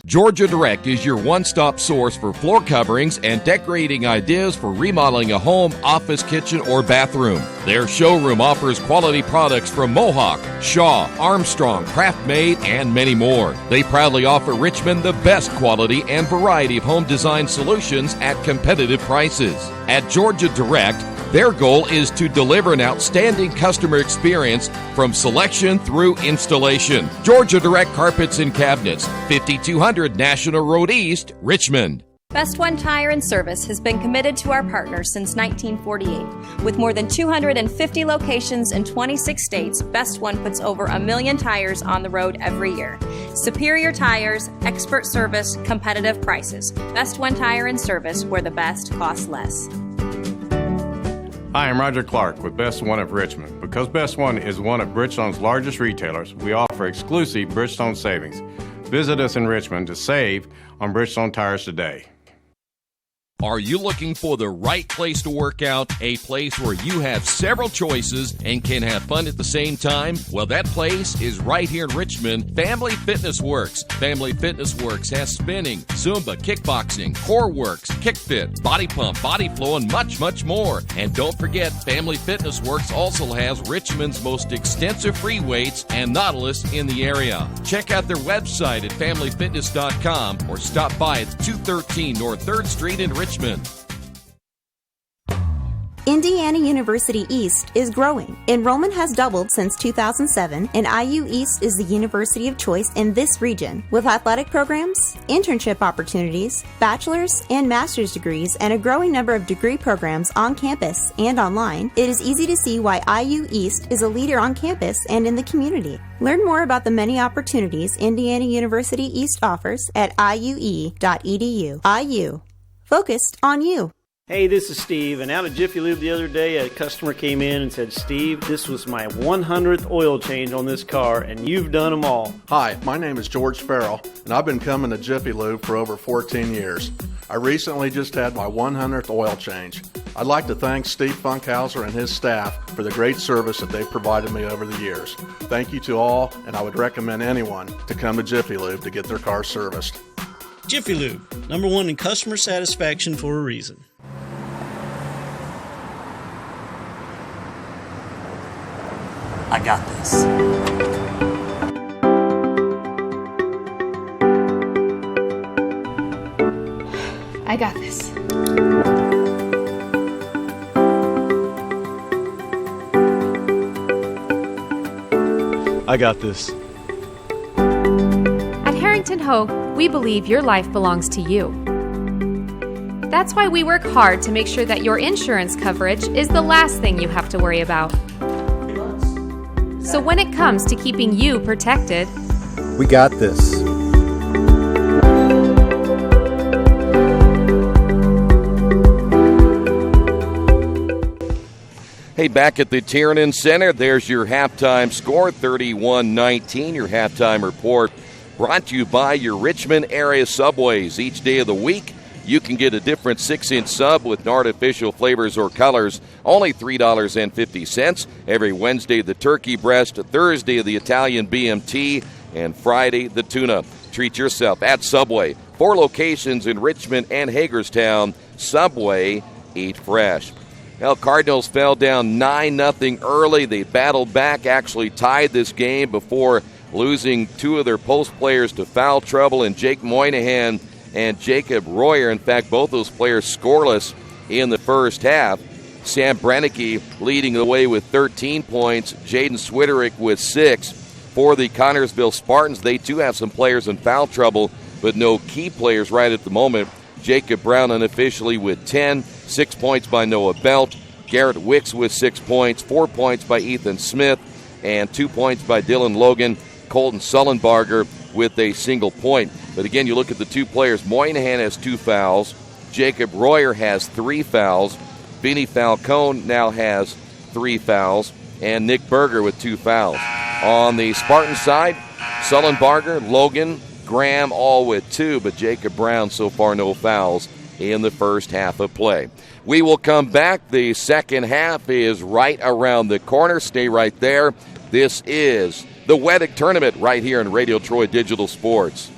Speaker 1: Georgia Direct is your one-stop source for floor coverings and decorating ideas for remodeling a home, office, kitchen, or bathroom. Their showroom offers quality products from Mohawk, Shaw, Armstrong, Craft-Made, and many more. They proudly offer Richmond the best quality and variety of home design solutions at competitive prices. At Georgia Direct, their goal is to deliver an outstanding customer experience from selection through installation. Georgia Direct Carpets and Cabinets, 5200 National Road East, Richmond.
Speaker 11: Best One Tire and Service has been committed to our partners since 1948. With more than 250 locations in 26 states, Best One puts over 1 million tires on the road every year. Superior tires, expert service, competitive prices. Best One Tire and Service, where the best costs less.
Speaker 12: Hi, I'm Roger Clark with Best One of Richmond. Because Best One is one of Bridgestone's largest retailers, we offer exclusive Bridgestone savings. Visit us in Richmond to save on Bridgestone tires today.
Speaker 1: Are you looking for the right place to work out? A place where you have several choices and can have fun at the same time? Well, that place is right here in Richmond, Family Fitness Works. Family Fitness Works has spinning, Zumba, kickboxing, core works, kick fit, body pump, body flow, and much, much more. And don't forget, Family Fitness Works also has Richmond's most extensive free weights and Nautilus in the area. Check out their website at familyfitness.com or stop by at 213 North 3rd Street in Richmond.
Speaker 13: Indiana University East is growing. Enrollment has doubled since 2007, and IU East is the university of choice in this region. With athletic programs, internship opportunities, bachelor's and master's degrees, and a growing number of degree programs on campus and online, it is easy to see why IU East is a leader on campus and in the community. Learn more about the many opportunities Indiana University East offers at iue.edu. IU. Focused on you.
Speaker 14: Hey, this is Steve, and out at Jiffy Lube the other day, a customer came in and said, Steve, this was my 100th oil change on this car, and you've done them all.
Speaker 15: Hi, my name is George Farrell, and I've been coming to Jiffy Lube for over 14 years. I recently just had my 100th oil change. I'd like to thank Steve Funkhauser and his staff for the great service that they've provided me over the years. Thank you to all, and I would recommend anyone to come to Jiffy Lube to get their car serviced.
Speaker 16: Jiffy Lube, #1 in customer satisfaction for a reason.
Speaker 17: I got this.
Speaker 18: I got this.
Speaker 19: I got this.
Speaker 18: At Harrington Hogue, we believe your life belongs to you.
Speaker 20: That's why we work hard to make sure that your insurance coverage is the last thing you have to worry about. So when it comes to keeping you protected,
Speaker 19: We got this.
Speaker 1: Hey, back at the Tiernan Center, there's your halftime score, 31-19. Your halftime report brought to you by your Richmond area Subways. Each day of the week, you can get a different 6-inch sub with no artificial flavors or colors, only $3.50. Every Wednesday, the turkey breast, Thursday, the Italian BMT, and Friday, the tuna. Treat yourself at Subway. 4 locations in Richmond and Hagerstown. Subway, eat fresh. Well, Cardinals fell down 9-0 early. They battled back, actually tied this game before losing 2 of their post players to foul trouble, and Jake Moynihan and Jacob Royer. In fact, both those players scoreless in the first half. Sam Brennicky leading the way with 13 points. Jaden Switterick with 6. For the Connersville Spartans, they too have some players in foul trouble, but no key players right at the moment. Jacob Brown unofficially with 10. 6 points by Noah Belt. Garrett Wicks with 6 points. 4 points by Ethan Smith. And 2 points by Dylan Logan. Colton Sullenbarger with a single point. But again, you look at the 2 players. Moynihan has 2 fouls. Jacob Royer has 3 fouls. Vinny Falcone now has 3 fouls. And Nick Berger with 2 fouls. On the Spartan side, Sullenbarger, Logan, Graham all with 2, but Jacob Brown so far no fouls in the first half of play. We will come back. The second half is right around the corner. Stay right there. This is the Wettig Tournament right here in Radio Troy Digital Sports.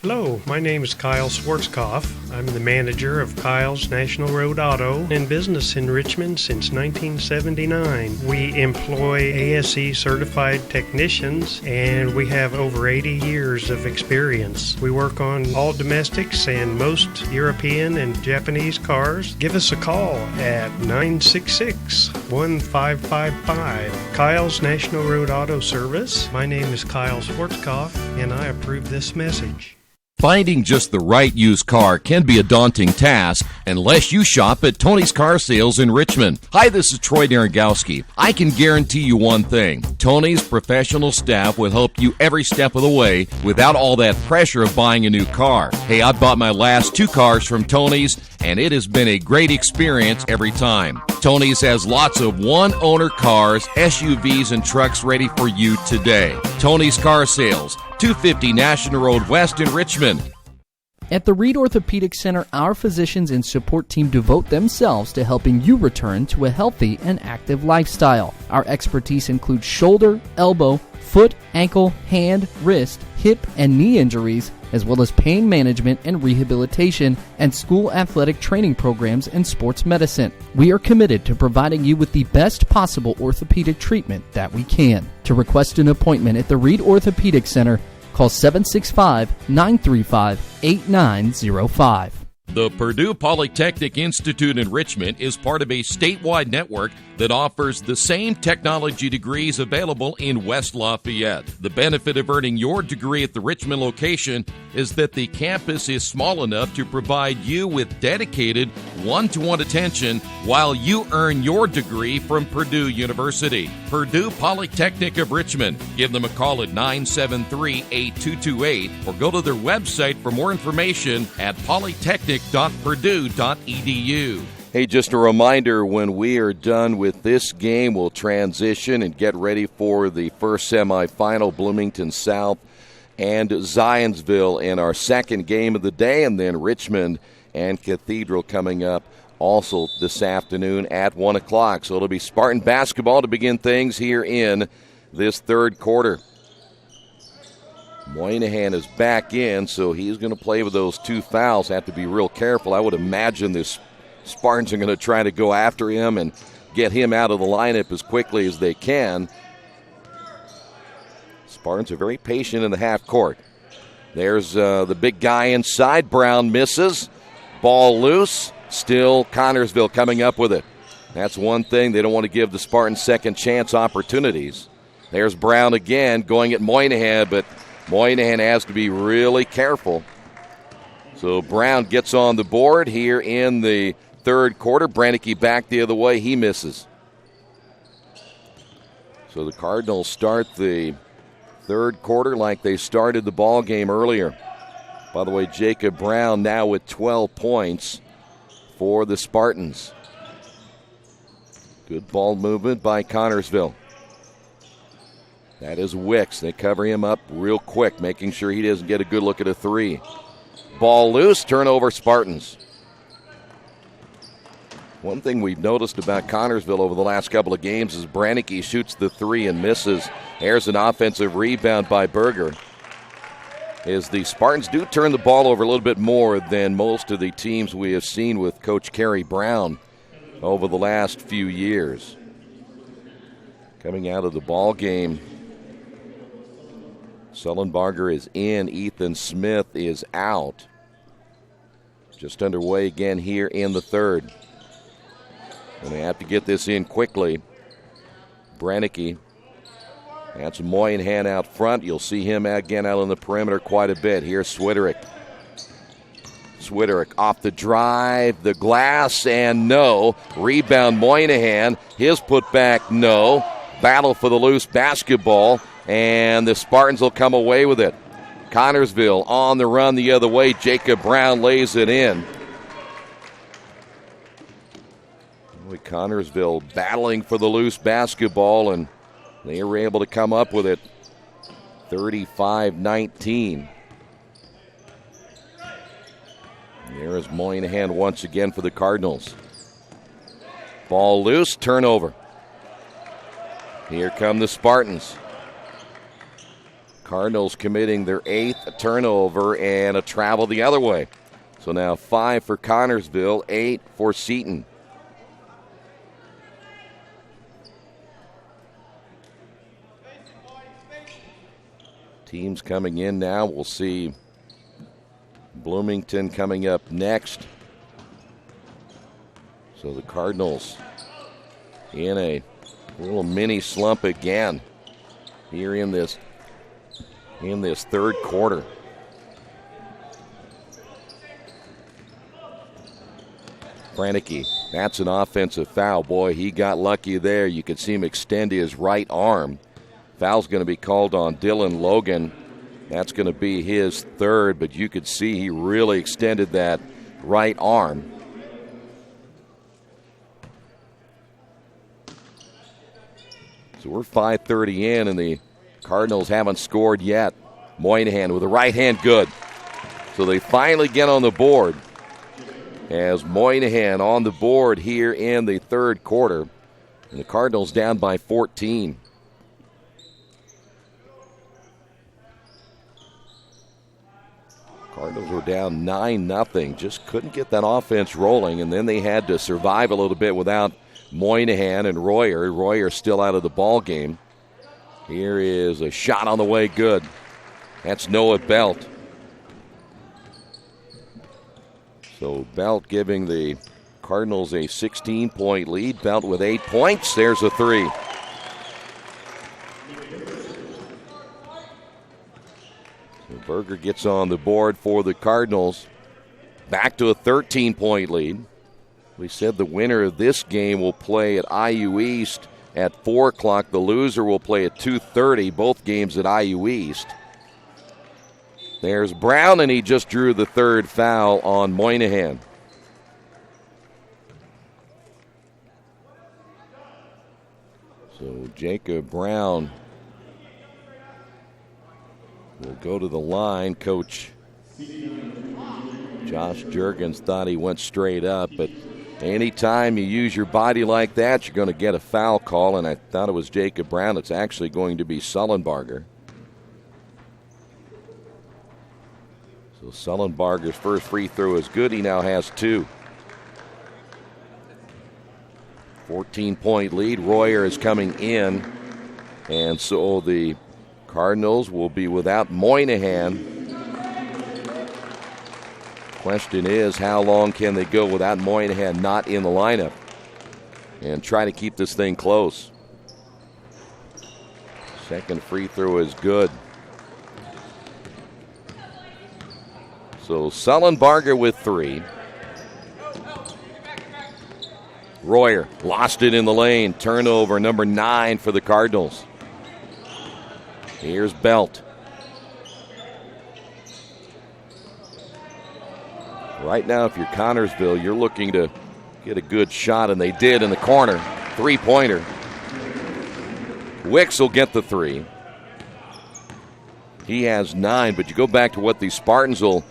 Speaker 21: Hello, my name is Kyle Schwarzkopf. I'm the manager of Kyle's National Road Auto in business in Richmond since 1979. We employ ASE certified technicians and we have over 80 years of experience. We work on all domestics and most European and Japanese cars. Give us a call at 966-1555. Kyle's National Road Auto Service. My name is Kyle Schwarzkopf and I approve this message.
Speaker 5: Finding just the right used car can be a daunting task unless you shop at Tony's Car Sales in Richmond. Hi, this is Troy Darengowski. I can guarantee you one thing. Tony's professional staff will help you every step of the way without all that pressure of buying a new car. Hey, I bought my last 2 cars from Tony's, and it has been a great experience every time. Tony's has lots of one-owner cars, SUVs, and trucks ready for you today. Tony's Car Sales, 250 National Road West in Richmond.
Speaker 9: At the Reed Orthopedic Center, our physicians and support team devote themselves to helping you return to a healthy and active lifestyle. Our expertise includes shoulder, elbow, foot, ankle, hand, wrist, hip, and knee injuries, as well as pain management and rehabilitation, and school athletic training programs and sports medicine. We are committed to providing you with the best possible orthopedic treatment that we can. To request an appointment at the Reed Orthopedic Center, call 765-935-8905.
Speaker 5: The Purdue Polytechnic Institute in Richmond is part of a statewide network that offers the same technology degrees available in West Lafayette. The benefit of earning your degree at the Richmond location is that the campus is small enough to provide you with dedicated one-to-one attention while you earn your degree from Purdue University. Purdue Polytechnic of Richmond. Give them a call at 973-8228 or go to their website for more information at polytechnic.purdue.edu.
Speaker 1: Hey, just a reminder, when we are done with this game, we'll transition and get ready for the first semifinal, Bloomington South and Zionsville in our second game of the day, and then Richmond and Cathedral coming up also this afternoon at 1 o'clock. So it'll be Spartan basketball to begin things here in this third quarter. Moynihan is back in, so he's going to play with those 2 fouls. Have to be real careful. I would imagine the Spartans are going to try to go after him and get him out of the lineup as quickly as they can. Spartans are very patient in the half court. There's the big guy inside. Brown misses. Ball loose. Still Connersville coming up with it. That's one thing. They don't want to give the Spartans second chance opportunities. There's Brown again going at Moynihan, but Moynihan has to be really careful. So Brown gets on the board here in the third quarter. Brannicky back the other way. He misses. So the Cardinals start the third quarter like they started the ball game earlier. By the way, Jacob Brown now with 12 points for the Spartans. Good ball movement by Connersville. That is Wicks. They cover him up real quick, making sure he doesn't get a good look at a three. Ball loose, turnover Spartans. One thing we've noticed about Connersville over the last couple of games is Brannicky shoots the three and misses. There's an offensive rebound by Berger. As the Spartans do turn the ball over a little bit more than most of the teams we have seen with Coach Kerry Brown over the last few years. Coming out of the ball game, Sullenbarger is in, Ethan Smith is out. Just underway again here in the third. And they have to get this in quickly. Brannicky. That's Moynihan out front. You'll see him again out on the perimeter quite a bit. Here's Swiderick. Swiderick off the drive, the glass, and no. Rebound Moynihan. His putback, no. Battle for the loose basketball, and the Spartans will come away with it. Connersville on the run the other way. Jacob Brown lays it in. Connersville battling for the loose basketball, and they were able to come up with it. 35-19. There is Moynihan once again for the Cardinals. Ball loose, turnover. Here come the Spartans. Cardinals committing their 8th turnover and a travel the other way. So now 5 for Connersville, 8 for Seton. Teams coming in now. We'll see Bloomington coming up next. So the Cardinals in a little mini slump again here in this third quarter. Brannicky, that's an offensive foul. Boy, he got lucky there. You could see him extend his right arm. Foul's going to be called on Dylan Logan. That's going to be his third, but you could see he really extended that right arm. So we're 5:30 in, and the Cardinals haven't scored yet. Moynihan with a right hand, good. So they finally get on the board as Moynihan on the board here in the third quarter. And the Cardinals down by 14. Cardinals were down 9-0, just couldn't get that offense rolling, and then they had to survive a little bit without Moynihan and Royer. Royer still out of the ball game. Here is a shot on the way, good. That's Noah Belt. So Belt giving the Cardinals a 16-point lead. Belt with 8 points. There's a three. Berger gets on the board for the Cardinals. Back to a 13-point lead. We said the winner of this game will play at IU East at 4 o'clock. The loser will play at 2:30, both games at IU East. There's Brown, and he just drew the third foul on Moynihan. So Jacob Brown will go to the line. Coach Josh Juergens thought he went straight up, but anytime you use your body like that, you're going to get a foul call, and I thought it was Jacob Brown. It's actually going to be Sullenbarger. So Sullenbarger's first free throw is good. He now has 2. 14-point lead. Royer is coming in. And so the Cardinals will be without Moynihan. Question is, how long can they go without Moynihan not in the lineup and try to keep this thing close? Second free throw is good. So Sullenbarger with 3. Royer lost it in the lane. Turnover, number 9 for the Cardinals. Here's Belt. Right now, if you're Connersville, you're looking to get a good shot, and they did in the corner. 3-pointer. Wicks will get the 3. He has 9, but you go back to what the Spartans will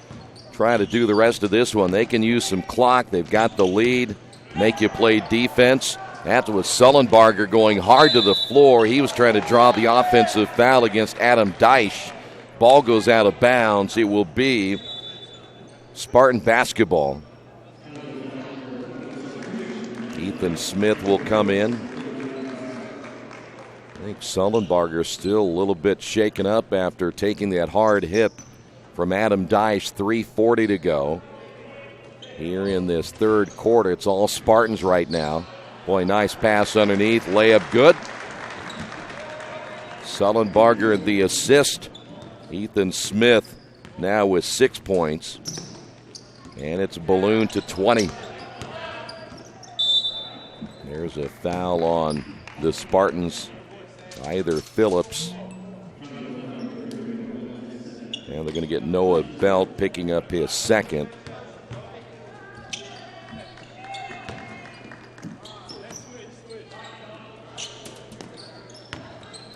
Speaker 1: try to do the rest of this one. They can use some clock. They've got the lead, make you play defense. That was Sullenbarger going hard to the floor. He was trying to draw the offensive foul against Adam Deich. Ball goes out of bounds. It will be Spartan basketball. Ethan Smith will come in. I think Sullenbarger still a little bit shaken up after taking that hard hit from Adam Deich. 3:40 to go here in this third quarter. It's all Spartans right now. Boy, nice pass underneath. Layup good. Sullenbarger the assist. Ethan Smith now with 6 points. And it's ballooned to 20. There's a foul on the Spartans. Either Phillips. And they're going to get Noah Belt picking up his second.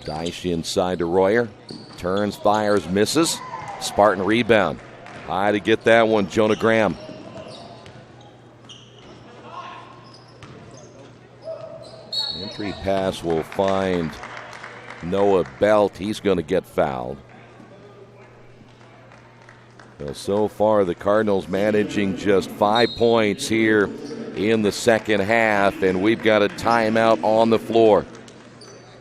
Speaker 1: Deich inside to Royer. Turns, fires, misses. Spartan rebound. High to get that one, Jonah Graham. Entry pass will find Noah Belt. He's going to get fouled. So far, the Cardinals managing just 5 points here in the second half, and we've got a timeout on the floor.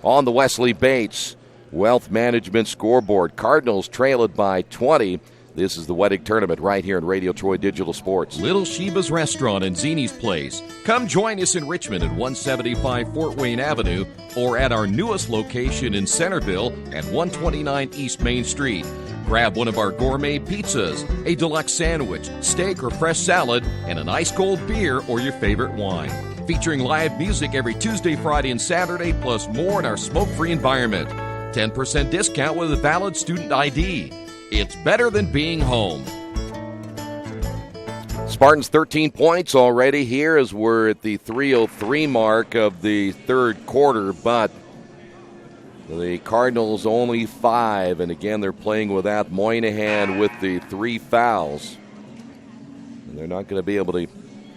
Speaker 1: On the Wesley Bates Wealth Management scoreboard, Cardinals trail it by 20. This is the Wettig Tournament right here in Radio Troy Digital Sports.
Speaker 5: Little Sheba's Restaurant and Zini's Place. Come join us in Richmond at 175 Fort Wayne Avenue or at our newest location in Centerville at 129 East Main Street. Grab one of our gourmet pizzas, a deluxe sandwich, steak or fresh salad, and an ice-cold beer or your favorite wine. Featuring live music every Tuesday, Friday, and Saturday, plus more in our smoke-free environment. 10% discount with a valid student ID. It's better than being home.
Speaker 1: Spartans 13 points already here as we're at the 3:03 mark of the third quarter, but the Cardinals only 5, and again they're playing without Moynihan with the 3 fouls. And they're not going to be able to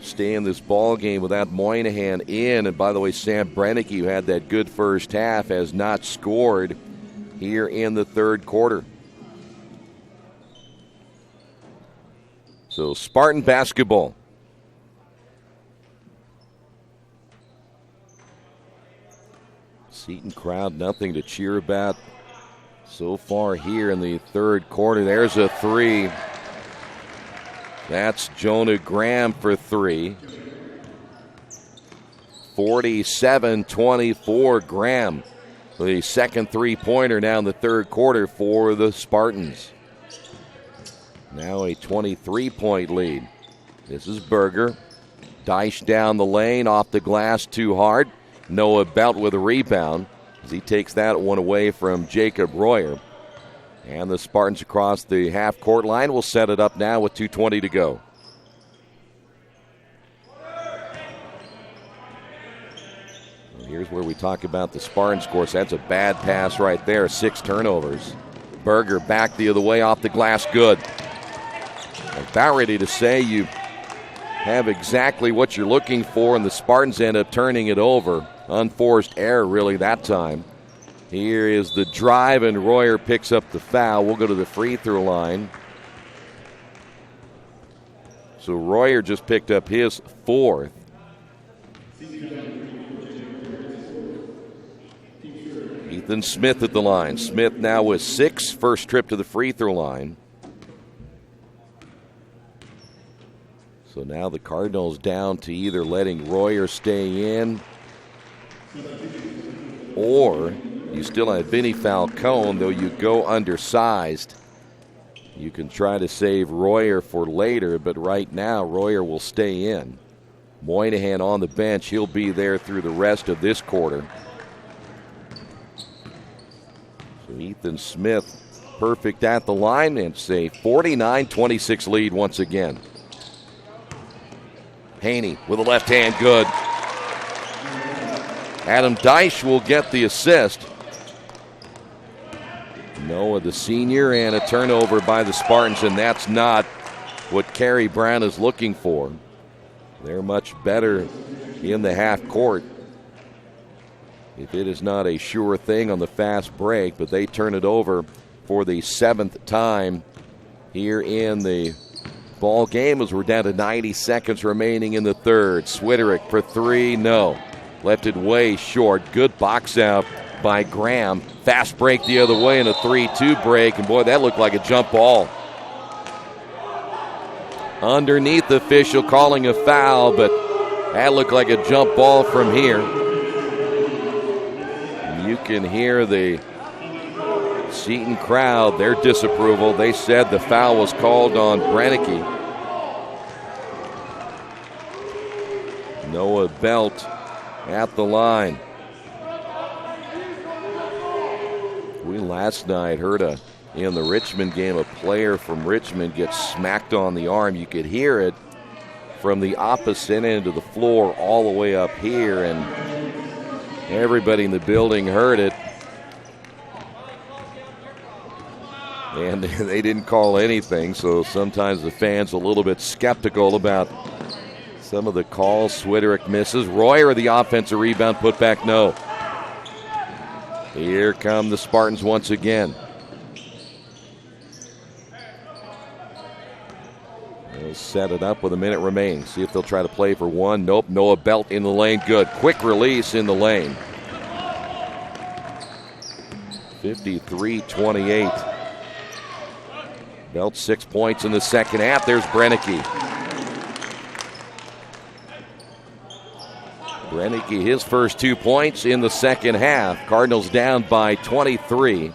Speaker 1: stay in this ball game without Moynihan in. And by the way, Sam Brennick, who had that good first half, has not scored here in the third quarter. So Spartan basketball. Seton crowd, nothing to cheer about so far here in the third quarter. There's a 3. That's Jonah Graham for 3. 47-24 Graham. The second three-pointer now in the third quarter for the Spartans. Now a 23-point lead. This is Berger. Deich down the lane, off the glass too hard. Noah Belt with a rebound as he takes that one away from Jacob Royer. And the Spartans across the half-court line will set it up now with 2:20 to go. Well, here's where we talk about the Spartans. Of course, that's a bad pass right there. 6 turnovers. Berger back the other way, off the glass, good. About ready to say you have exactly what you're looking for, and the Spartans end up turning it over. Unforced error, really, that time. Here is the drive, and Royer picks up the foul. We'll go to the free throw line. So Royer just picked up his fourth. Ethan Smith at the line. Smith now with 6, first trip to the free throw line. So now the Cardinals down to either letting Royer stay in, or you still have Vinny Falcone, though you go undersized. You can try to save Royer for later, but right now Royer will stay in. Moynihan on the bench. He'll be there through the rest of this quarter. So Ethan Smith perfect at the line, and it's a 49-26 lead once again. Haney with a left hand, good. Adam Deich will get the assist. Noah, the senior, and a turnover by the Spartans, and that's not what Kerry Brown is looking for. They're much better in the half court if it is not a sure thing on the fast break, but they turn it over for the 7th time here in the ball game as we're down to 90 seconds remaining in the third. Switterick for 3, no. Left it way short. Good box out by Graham. Fast break the other way and a 3-2 break, and boy, that looked like a jump ball. Underneath, the official calling a foul, but that looked like a jump ball from here. And you can hear the Seton crowd, their disapproval. They said the foul was called on Brennecke. Noah Belt at the line. We last night heard in the Richmond game, a player from Richmond get smacked on the arm. You could hear it from the opposite end of the floor all the way up here, and everybody in the building heard it. And they didn't call anything, so sometimes the fans a little bit skeptical about some of the calls. Switterick misses. Royer, the offensive rebound, put back, no. Here come the Spartans once again. They'll set it up with a minute remaining. See if they'll try to play for one. Nope. Noah Belt in the lane. Good. Quick release in the lane. 53-28. Belt 6 points in the second half. There's Brennecke. Brennecke, his first 2 points in the second half. Cardinals down by 23.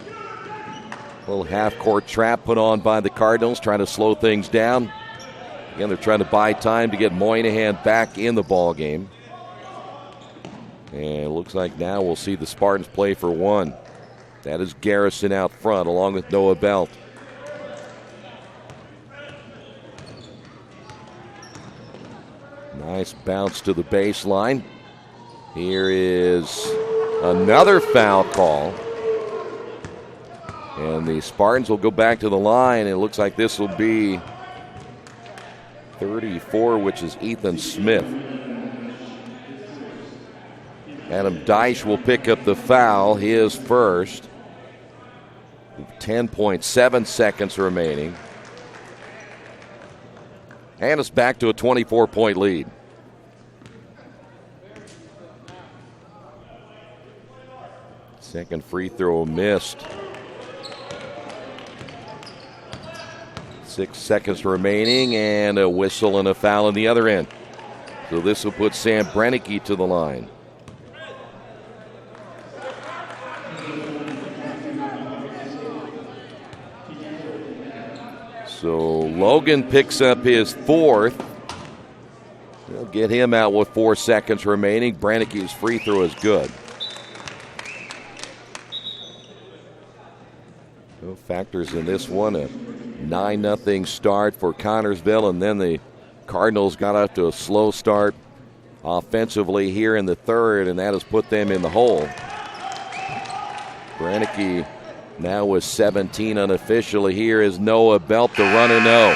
Speaker 1: Little half-court trap put on by the Cardinals, trying to slow things down. Again, they're trying to buy time to get Moynihan back in the ball game. And it looks like now we'll see the Spartans play for one. That is Garrison out front, along with Noah Belt. Nice bounce to the baseline. Here is another foul call. And the Spartans will go back to the line. It looks like this will be 34, which is Ethan Smith. Adam Deich will pick up the foul, his first. 10.7 seconds remaining. And it's back to a 24-point lead. Second free throw missed. 6 seconds remaining, and a whistle and a foul on the other end. So this will put Sam Brennecke to the line. So Logan picks up his fourth. They'll get him out with 4 seconds remaining. Brennecke's free throw is good. No factors in this one. A 9-0 start for Connersville, and then the Cardinals got out to a slow start offensively here in the third, and that has put them in the hole. Brennecke now with 17 unofficially. Here is Noah Belt, the runner, no.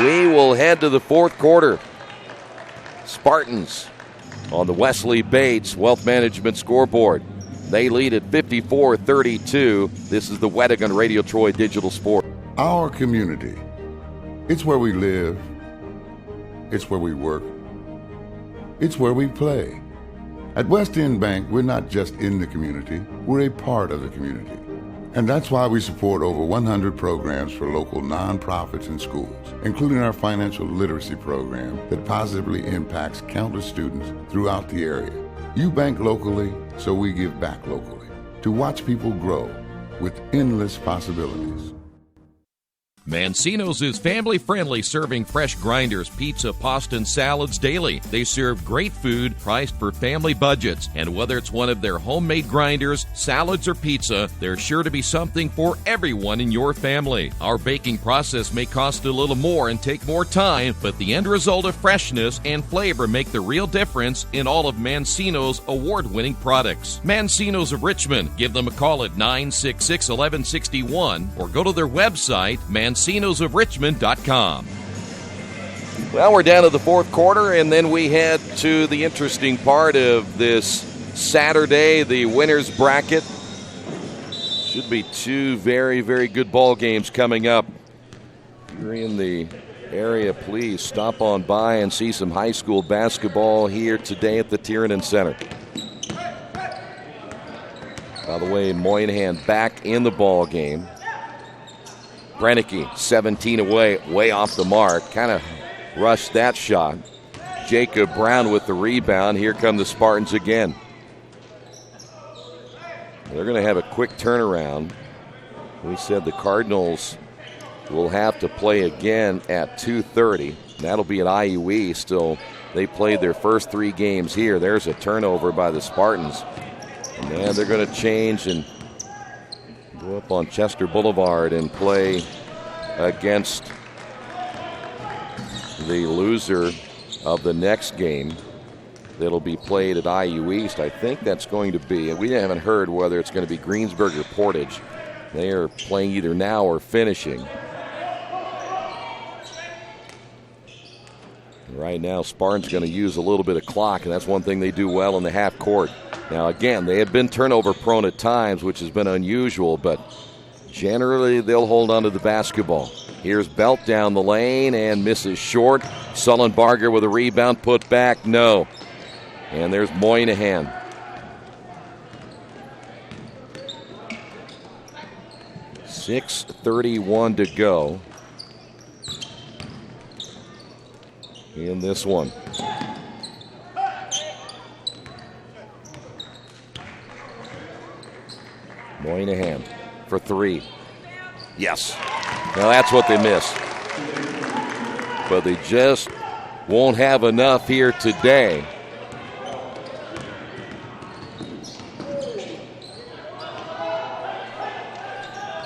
Speaker 1: We will head to the fourth quarter. Spartans on the Wesley Bates Wealth Management scoreboard. They lead at 54-32. This is the Wettig on Radio Troy Digital Sport.
Speaker 7: Our community. It's where we live. It's where we work. It's where we play. At West End Bank, we're not just in the community, we're a part of the community. And that's why we support over 100 programs for local nonprofits and schools, including our financial literacy program that positively impacts countless students throughout the area. You bank locally, so we give back locally to watch people grow with endless possibilities.
Speaker 5: Mancino's is family-friendly, serving fresh grinders, pizza, pasta, and salads daily. They serve great food priced for family budgets. And whether it's one of their homemade grinders, salads, or pizza, there's sure to be something for everyone in your family. Our baking process may cost a little more and take more time, but the end result of freshness and flavor make the real difference in all of Mancino's award-winning products. Mancino's of Richmond. Give them a call at 966-1161 or go to their website, mancinosofrichmond.com.
Speaker 1: Well, we're down to the fourth quarter, and then we head to the interesting part of this Saturday, the winner's bracket. Should be two very, very good ball games coming up. If you're in the area, please stop on by and see some high school basketball here today at the Tiernan Center. By the way, Moynihan back in the ball game. Brennicke, 17 away, way off the mark. Kind of rushed that shot. Jacob Brown with the rebound. Here come the Spartans again. They're going to have a quick turnaround. We said the Cardinals will have to play again at 2:30. That'll be at IU East. Still, they played their first three games here. There's a turnover by the Spartans. And then they're going to change and go up on Chester Boulevard and play against the loser of the next game that'll be played at IU East. I think that's going to be, and we haven't heard whether it's going to be Greensburg or Portage. They are playing either now or finishing. Right now, Spartan's going to use a little bit of clock, and that's one thing they do well in the half court. Now, again, they have been turnover prone at times, which has been unusual, but generally they'll hold on to the basketball. Here's Belt down the lane and misses short. Sullenbarger with a rebound, put back, no. And there's Moynihan. .6:31 to go in this one. Moynihan for three. Yes. Now that's what they missed. But they just won't have enough here today.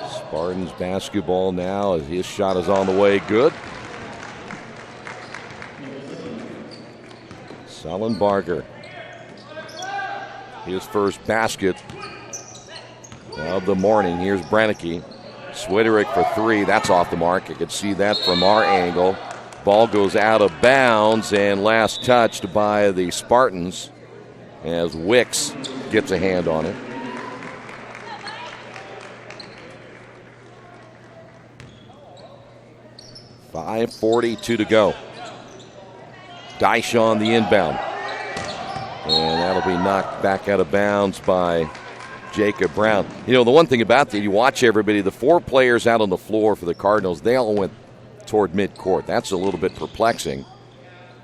Speaker 1: Spartans basketball now as his shot is on the way. Good. Sullenbarger. His first basket of the morning. Here's Brennicke. Swiderick for three. That's off the mark. You could see that from our angle. Ball goes out of bounds and last touched by the Spartans as Wicks gets a hand on it. .5:42 to go. Dyche on the inbound. And that'll be knocked back out of bounds by Jacob Brown. You know, the one thing about that, you watch everybody, the four players out on the floor for the Cardinals, they all went toward midcourt. That's a little bit perplexing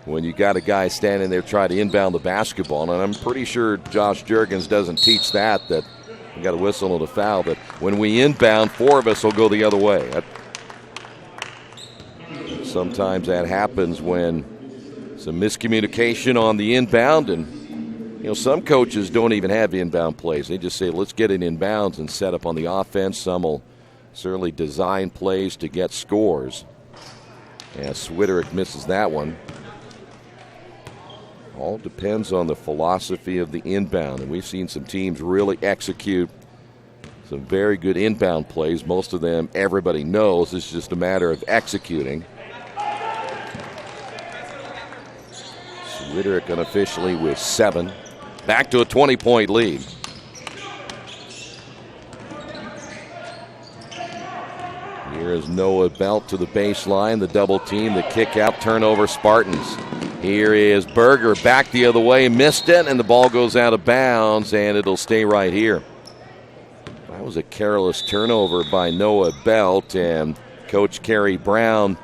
Speaker 1: when you got a guy standing there trying to inbound the basketball. And I'm pretty sure Josh Juergens doesn't teach that you got a whistle and a foul, that when we inbound, four of us will go the other way. Sometimes that happens when some miscommunication on the inbound, and you know, some coaches don't even have inbound plays. They just say, let's get it inbounds and set up on the offense. Some will certainly design plays to get scores. And Swiderick misses that one. All depends on the philosophy of the inbound. And we've seen some teams really execute some very good inbound plays. Most of them everybody knows. It's just a matter of executing. Swiderick unofficially with 7. Back to a 20-point lead. Here's Noah Belt to the baseline, the double team, the kick out, turnover, Spartans. Here is Berger back the other way, missed it, and the ball goes out of bounds, and it'll stay right here. That was a careless turnover by Noah Belt, and Coach Kerry Brown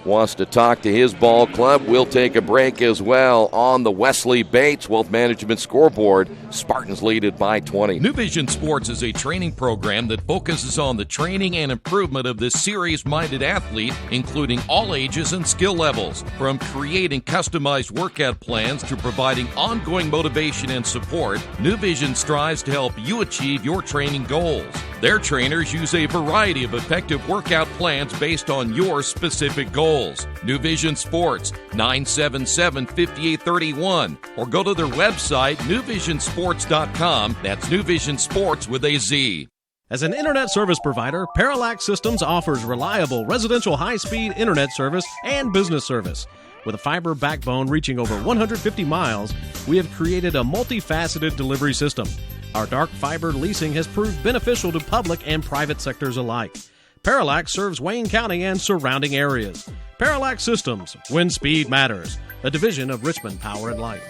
Speaker 1: wants to talk to his ball club. We'll take a break as well on the Wesley Bates Wealth Management scoreboard. Spartans lead it by 20.
Speaker 5: New Vision Sports is a training program that focuses on the training and improvement of this serious-minded athlete, including all ages and skill levels. From creating customized workout plans to providing ongoing motivation and support, New Vision strives to help you achieve your training goals. Their trainers use a variety of effective workout plans based on your specific goals. New Vision Sports, 977-5831, or go to their website, newvisionsports.com. That's New Vision Sports with a Z.
Speaker 10: As an internet service provider, Parallax Systems offers reliable residential high-speed internet service and business service. With a fiber backbone reaching over 150 miles, we have created a multifaceted delivery system. Our dark fiber leasing has proved beneficial to public and private sectors alike. Parallax serves Wayne County and surrounding areas. Parallax Systems, when speed matters, a division of Richmond Power and Light.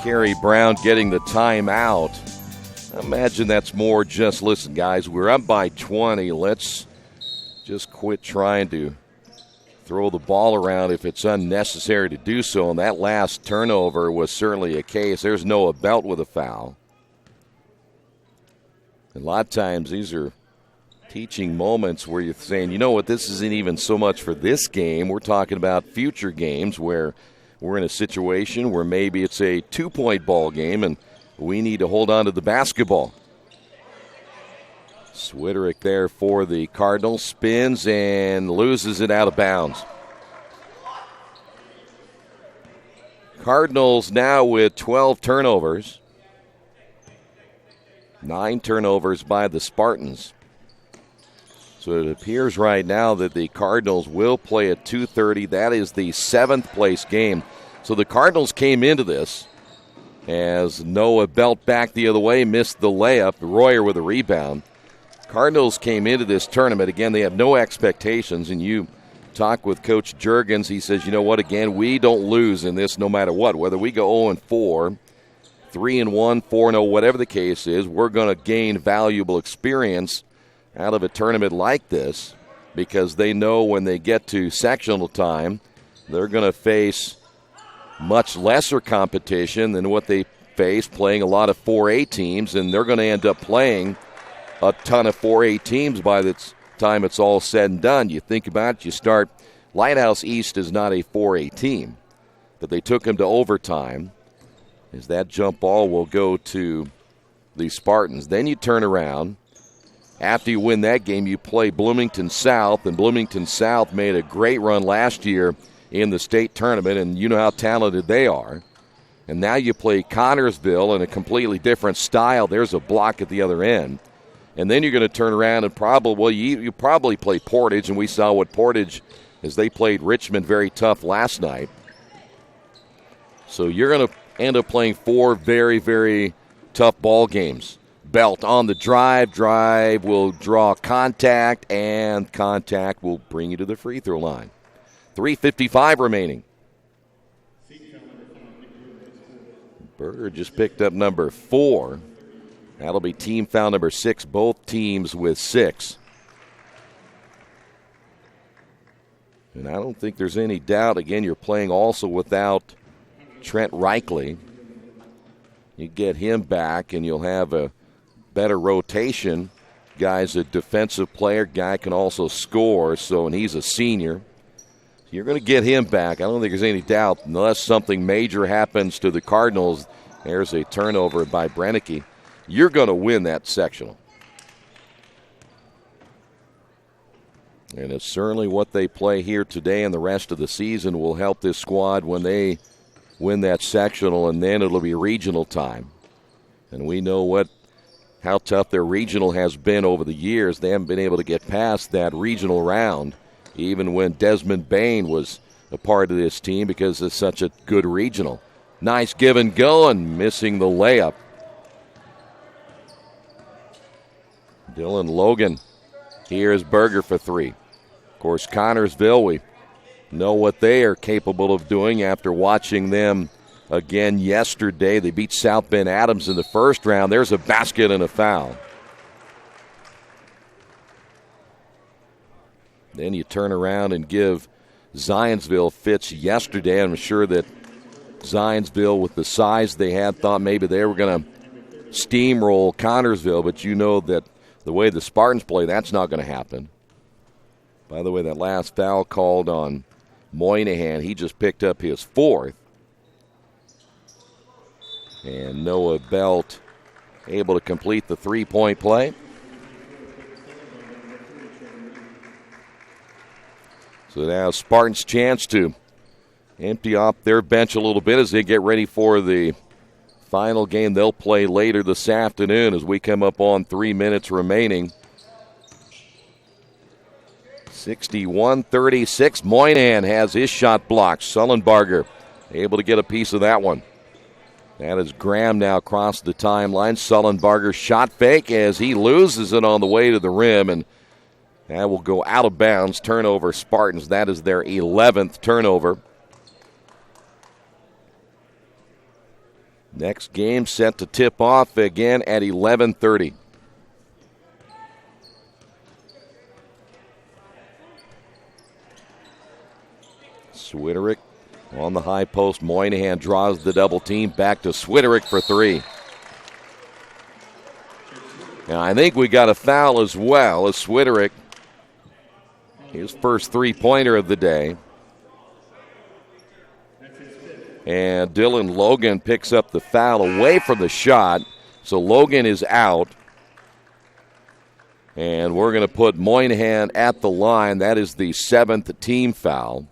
Speaker 1: Kerry Brown getting the timeout. I imagine that's more just, listen, guys, we're up by 20. Let's just quit trying to throw the ball around if it's unnecessary to do so. And that last turnover was certainly a case. There's Noah Belt with a foul. And a lot of times these are teaching moments where you're saying, you know what, this isn't even so much for this game. We're talking about future games where we're in a situation where maybe it's a 2-point ball game and we need to hold on to the basketball. Switterick there for the Cardinals, spins and loses it out of bounds. Cardinals now with 12 turnovers. 9 turnovers by the Spartans. So it appears right now that the Cardinals will play at 2:30. That is the 7th place game. So the Cardinals came into this as Noah Belt back the other way, missed the layup. Royer with a rebound. Cardinals came into this tournament. Again, they have no expectations, and you talk with Coach Juergens. He says, you know what, again, we don't lose in this no matter what. Whether we go 0-4, 3-1, 4-0, whatever the case is, we're going to gain valuable experience out of a tournament like this because they know when they get to sectional time, they're going to face much lesser competition than what they face playing a lot of 4A teams, and they're going to end up playing a ton of 4A teams by the time it's all said and done. You think about it, you start, Lighthouse East is not a 4A team, but they took them to overtime as that jump ball will go to the Spartans. Then you turn around. After you win that game, you play Bloomington South, and Bloomington South made a great run last year in the state tournament, and you know how talented they are. And now you play Connersville in a completely different style. There's a block at the other end. And then you're going to turn around and you probably play Portage, and we saw what Portage, as they played Richmond very tough last night. So you're going to end up playing 4 very, very tough ball games. Belt on the drive will draw contact, and contact will bring you to the free throw line. 3:55 remaining. Berger just picked up number 4. That'll be team foul number 6, both teams with 6. And I don't think there's any doubt, again, you're playing also without Trent Reichley. You get him back, and you'll have a better rotation. Guy's a defensive player. Guy can also score, and he's a senior. You're going to get him back. I don't think there's any doubt, unless something major happens to the Cardinals. There's a turnover by Brennicke. You're going to win that sectional. And it's certainly what they play here today, and the rest of the season will help this squad when they win that sectional, and then it'll be regional time. And we know how tough their regional has been over the years. They haven't been able to get past that regional round, even when Desmond Bain was a part of this team, because it's such a good regional. Nice give and go, and missing the layup. Dylan Logan Here's Berger for three. Of course, Connersville, we know what they are capable of doing after watching them again yesterday. They beat South Bend Adams in the first round. There's a basket and a foul. Then you turn around and give Zionsville fits yesterday. I'm sure that Zionsville, with the size they had, thought maybe they were going to steamroll Connersville, but you know that the way the Spartans play, that's not going to happen. By the way, that last foul called on Moynihan, he just picked up his fourth. And Noah Belt able to complete the three-point play. So now Spartans' chance to empty off their bench a little bit as they get ready for the final game they'll play later this afternoon as we come up on 3 minutes remaining. 61-36. Moynihan has his shot blocked. Sullenbarger able to get a piece of that one. That is Graham now across the timeline. Sullenbarger shot fake as he loses it on the way to the rim, and that will go out of bounds. Turnover Spartans. That is their 11th turnover. Next game set to tip off again at 11:30. Switterick on the high post. Moynihan draws the double team. Back to Switterick for three. Now I think we got a foul as well as Switterick, his first three-pointer of the day. And Dylan Logan picks up the foul away from the shot. So Logan is out. And we're going to put Moynihan at the line. That is the 7th team foul.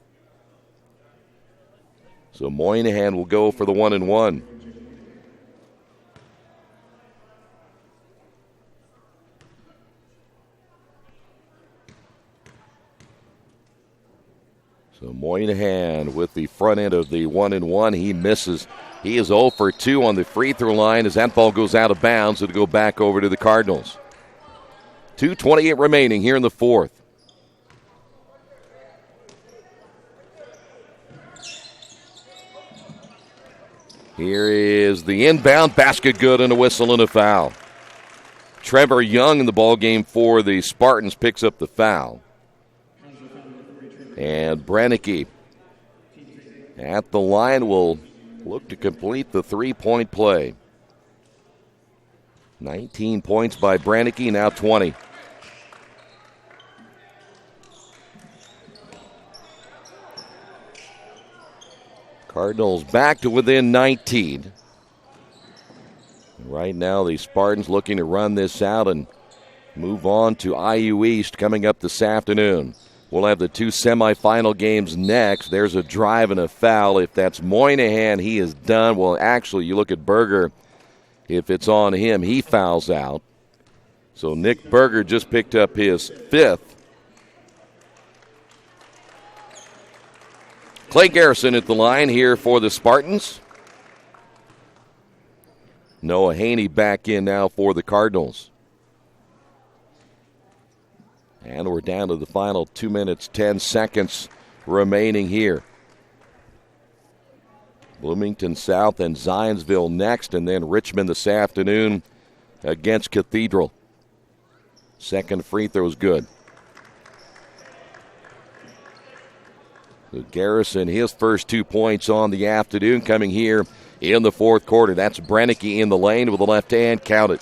Speaker 1: So Moynihan will go for the 1-and-1. So Moynihan with the front end of the 1-and-1. He misses. He is 0 for 2 on the free throw line as that ball goes out of bounds. It'll go back over to the Cardinals. 2:28 remaining here in the fourth. Here is the inbound basket, good, and a whistle and a foul. Trevor Young in the ball game for the Spartans picks up the foul. And Brannicky at the line will look to complete the three-point play. 19 points by Brannicky, now 20. Cardinals back to within 19. Right now, the Spartans looking to run this out and move on to IU East coming up this afternoon. We'll have the two semifinal games next. There's a drive and a foul. If that's Moynihan, he is done. Well, actually, you look at Berger. If it's on him, he fouls out. So Nick Berger just picked up his 5th. Clay Garrison at the line here for the Spartans. Noah Haney back in now for the Cardinals. And we're down to the final 2 minutes, 10 seconds remaining here. Bloomington South and Zionsville next, and then Richmond this afternoon against Cathedral. Second free throw is good. So Garrison, his first 2 points on the afternoon coming here in the fourth quarter. That's Brannicky in the lane with the left hand. Count it.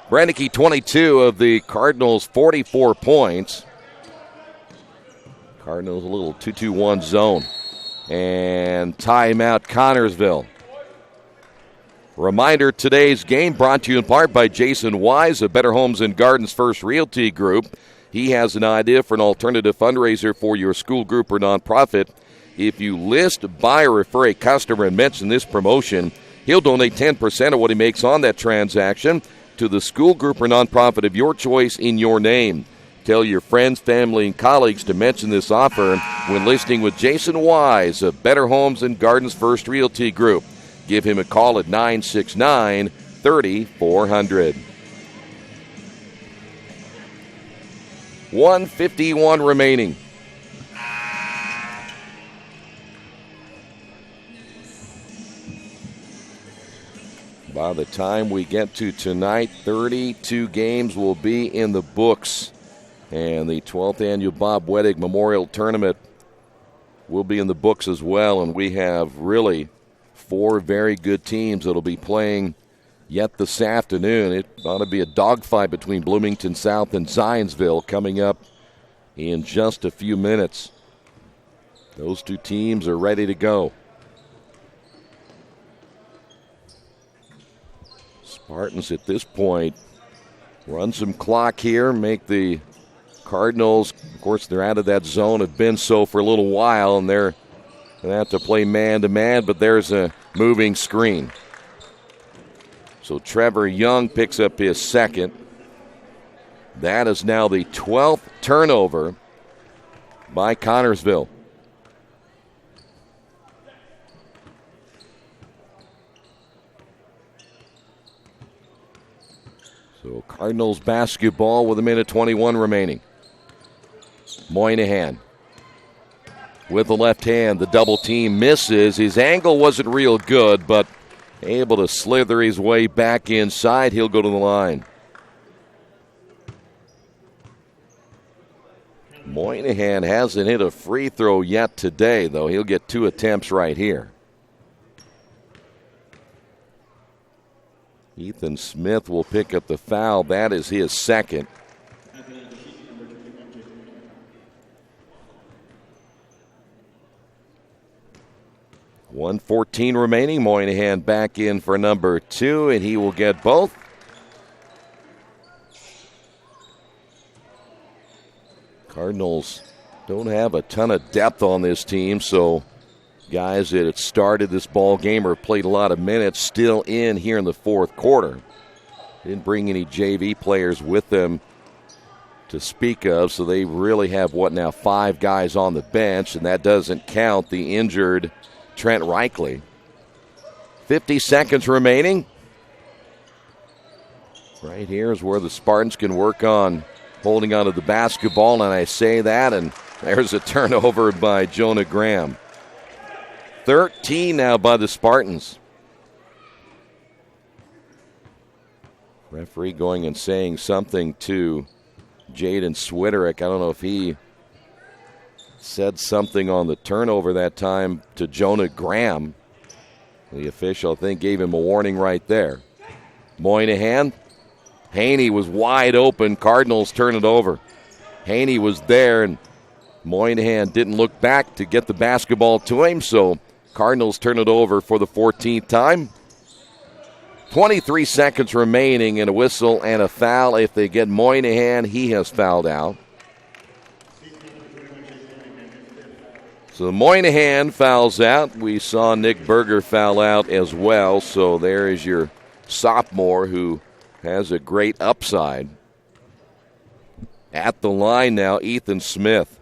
Speaker 1: Brannicky, 22 of the Cardinals' 44 points. Cardinals a little 2-2-1 zone. And timeout Connersville. Reminder, today's game brought to you in part by Jason Wise of Better Homes and Gardens First Realty Group. He has an idea for an alternative fundraiser for your school group or nonprofit. If you list, buy, or refer a customer and mention this promotion, he'll donate 10% of what he makes on that transaction to the school group or nonprofit of your choice in your name. Tell your friends, family, and colleagues to mention this offer when listing with Jason Wise of Better Homes and Gardens First Realty Group. Give him a call at 969-3400. 1:51 remaining. By the time we get to tonight, 32 games will be in the books. And the 12th annual Bob Wettig Memorial Tournament will be in the books as well. And we have really 4 very good teams that will be playing yet this afternoon. It ought to be a dogfight between Bloomington South and Zionsville coming up in just a few minutes. Those 2 teams are ready to go. Spartans at this point run some clock here, make the Cardinals, of course, they're out of that zone, have been so for a little while, and they're going to have to play man-to-man, but there's a moving screen. So Trevor Young picks up his second. That is now the 12th turnover by Connersville. So Cardinals basketball with 1:21 remaining. Moynihan with the left hand. The double team misses. His angle wasn't real good, but able to slither his way back inside. He'll go to the line. Moynihan hasn't hit a free throw yet today, though. He'll get 2 attempts right here. Ethan Smith will pick up the foul. That is his second. .114 remaining. Moynihan back in for number 2, and he will get both. Cardinals don't have a ton of depth on this team, so guys that had started this ball game or played a lot of minutes still in here in the fourth quarter. Didn't bring any JV players with them to speak of, so they really have, 5 guys on the bench, and that doesn't count the injured Trent Reichley. 50 seconds remaining. Right here is where the Spartans can work on holding onto the basketball, and I say that, and there's a turnover by Jonah Graham. 13 now by the Spartans. Referee going and saying something to Jaden Switterick. I don't know if he said something on the turnover that time to Jonah Graham. The official, I think, gave him a warning right there. Moynihan. Haney was wide open. Cardinals turn it over. Haney was there, and Moynihan didn't look back to get the basketball to him, so Cardinals turn it over for the 14th time. 23 seconds remaining, and a whistle and a foul. If they get Moynihan, he has fouled out. So Moynihan fouls out. We saw Nick Berger foul out as well, so there is your sophomore who has a great upside. At the line now, Ethan Smith.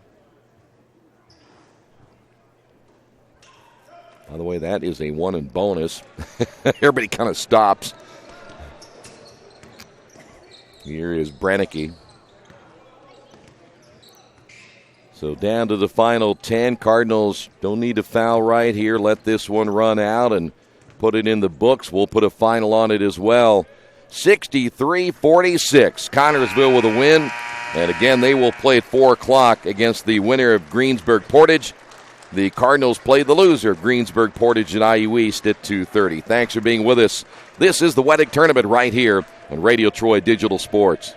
Speaker 1: By the way, that is a 1 and bonus. Everybody kind of stops. Here is Brannicky. So down to the final 10. Cardinals don't need to foul right here. Let this one run out and put it in the books. We'll put a final on it as well. 63-46. Connersville with a win. And again, they will play at 4 o'clock against the winner of Greensburg-Portage. The Cardinals play the loser of Greensburg-Portage and IU East at 2:30. Thanks for being with us. This is the Wettig Tournament right here on Radio Troy Digital Sports.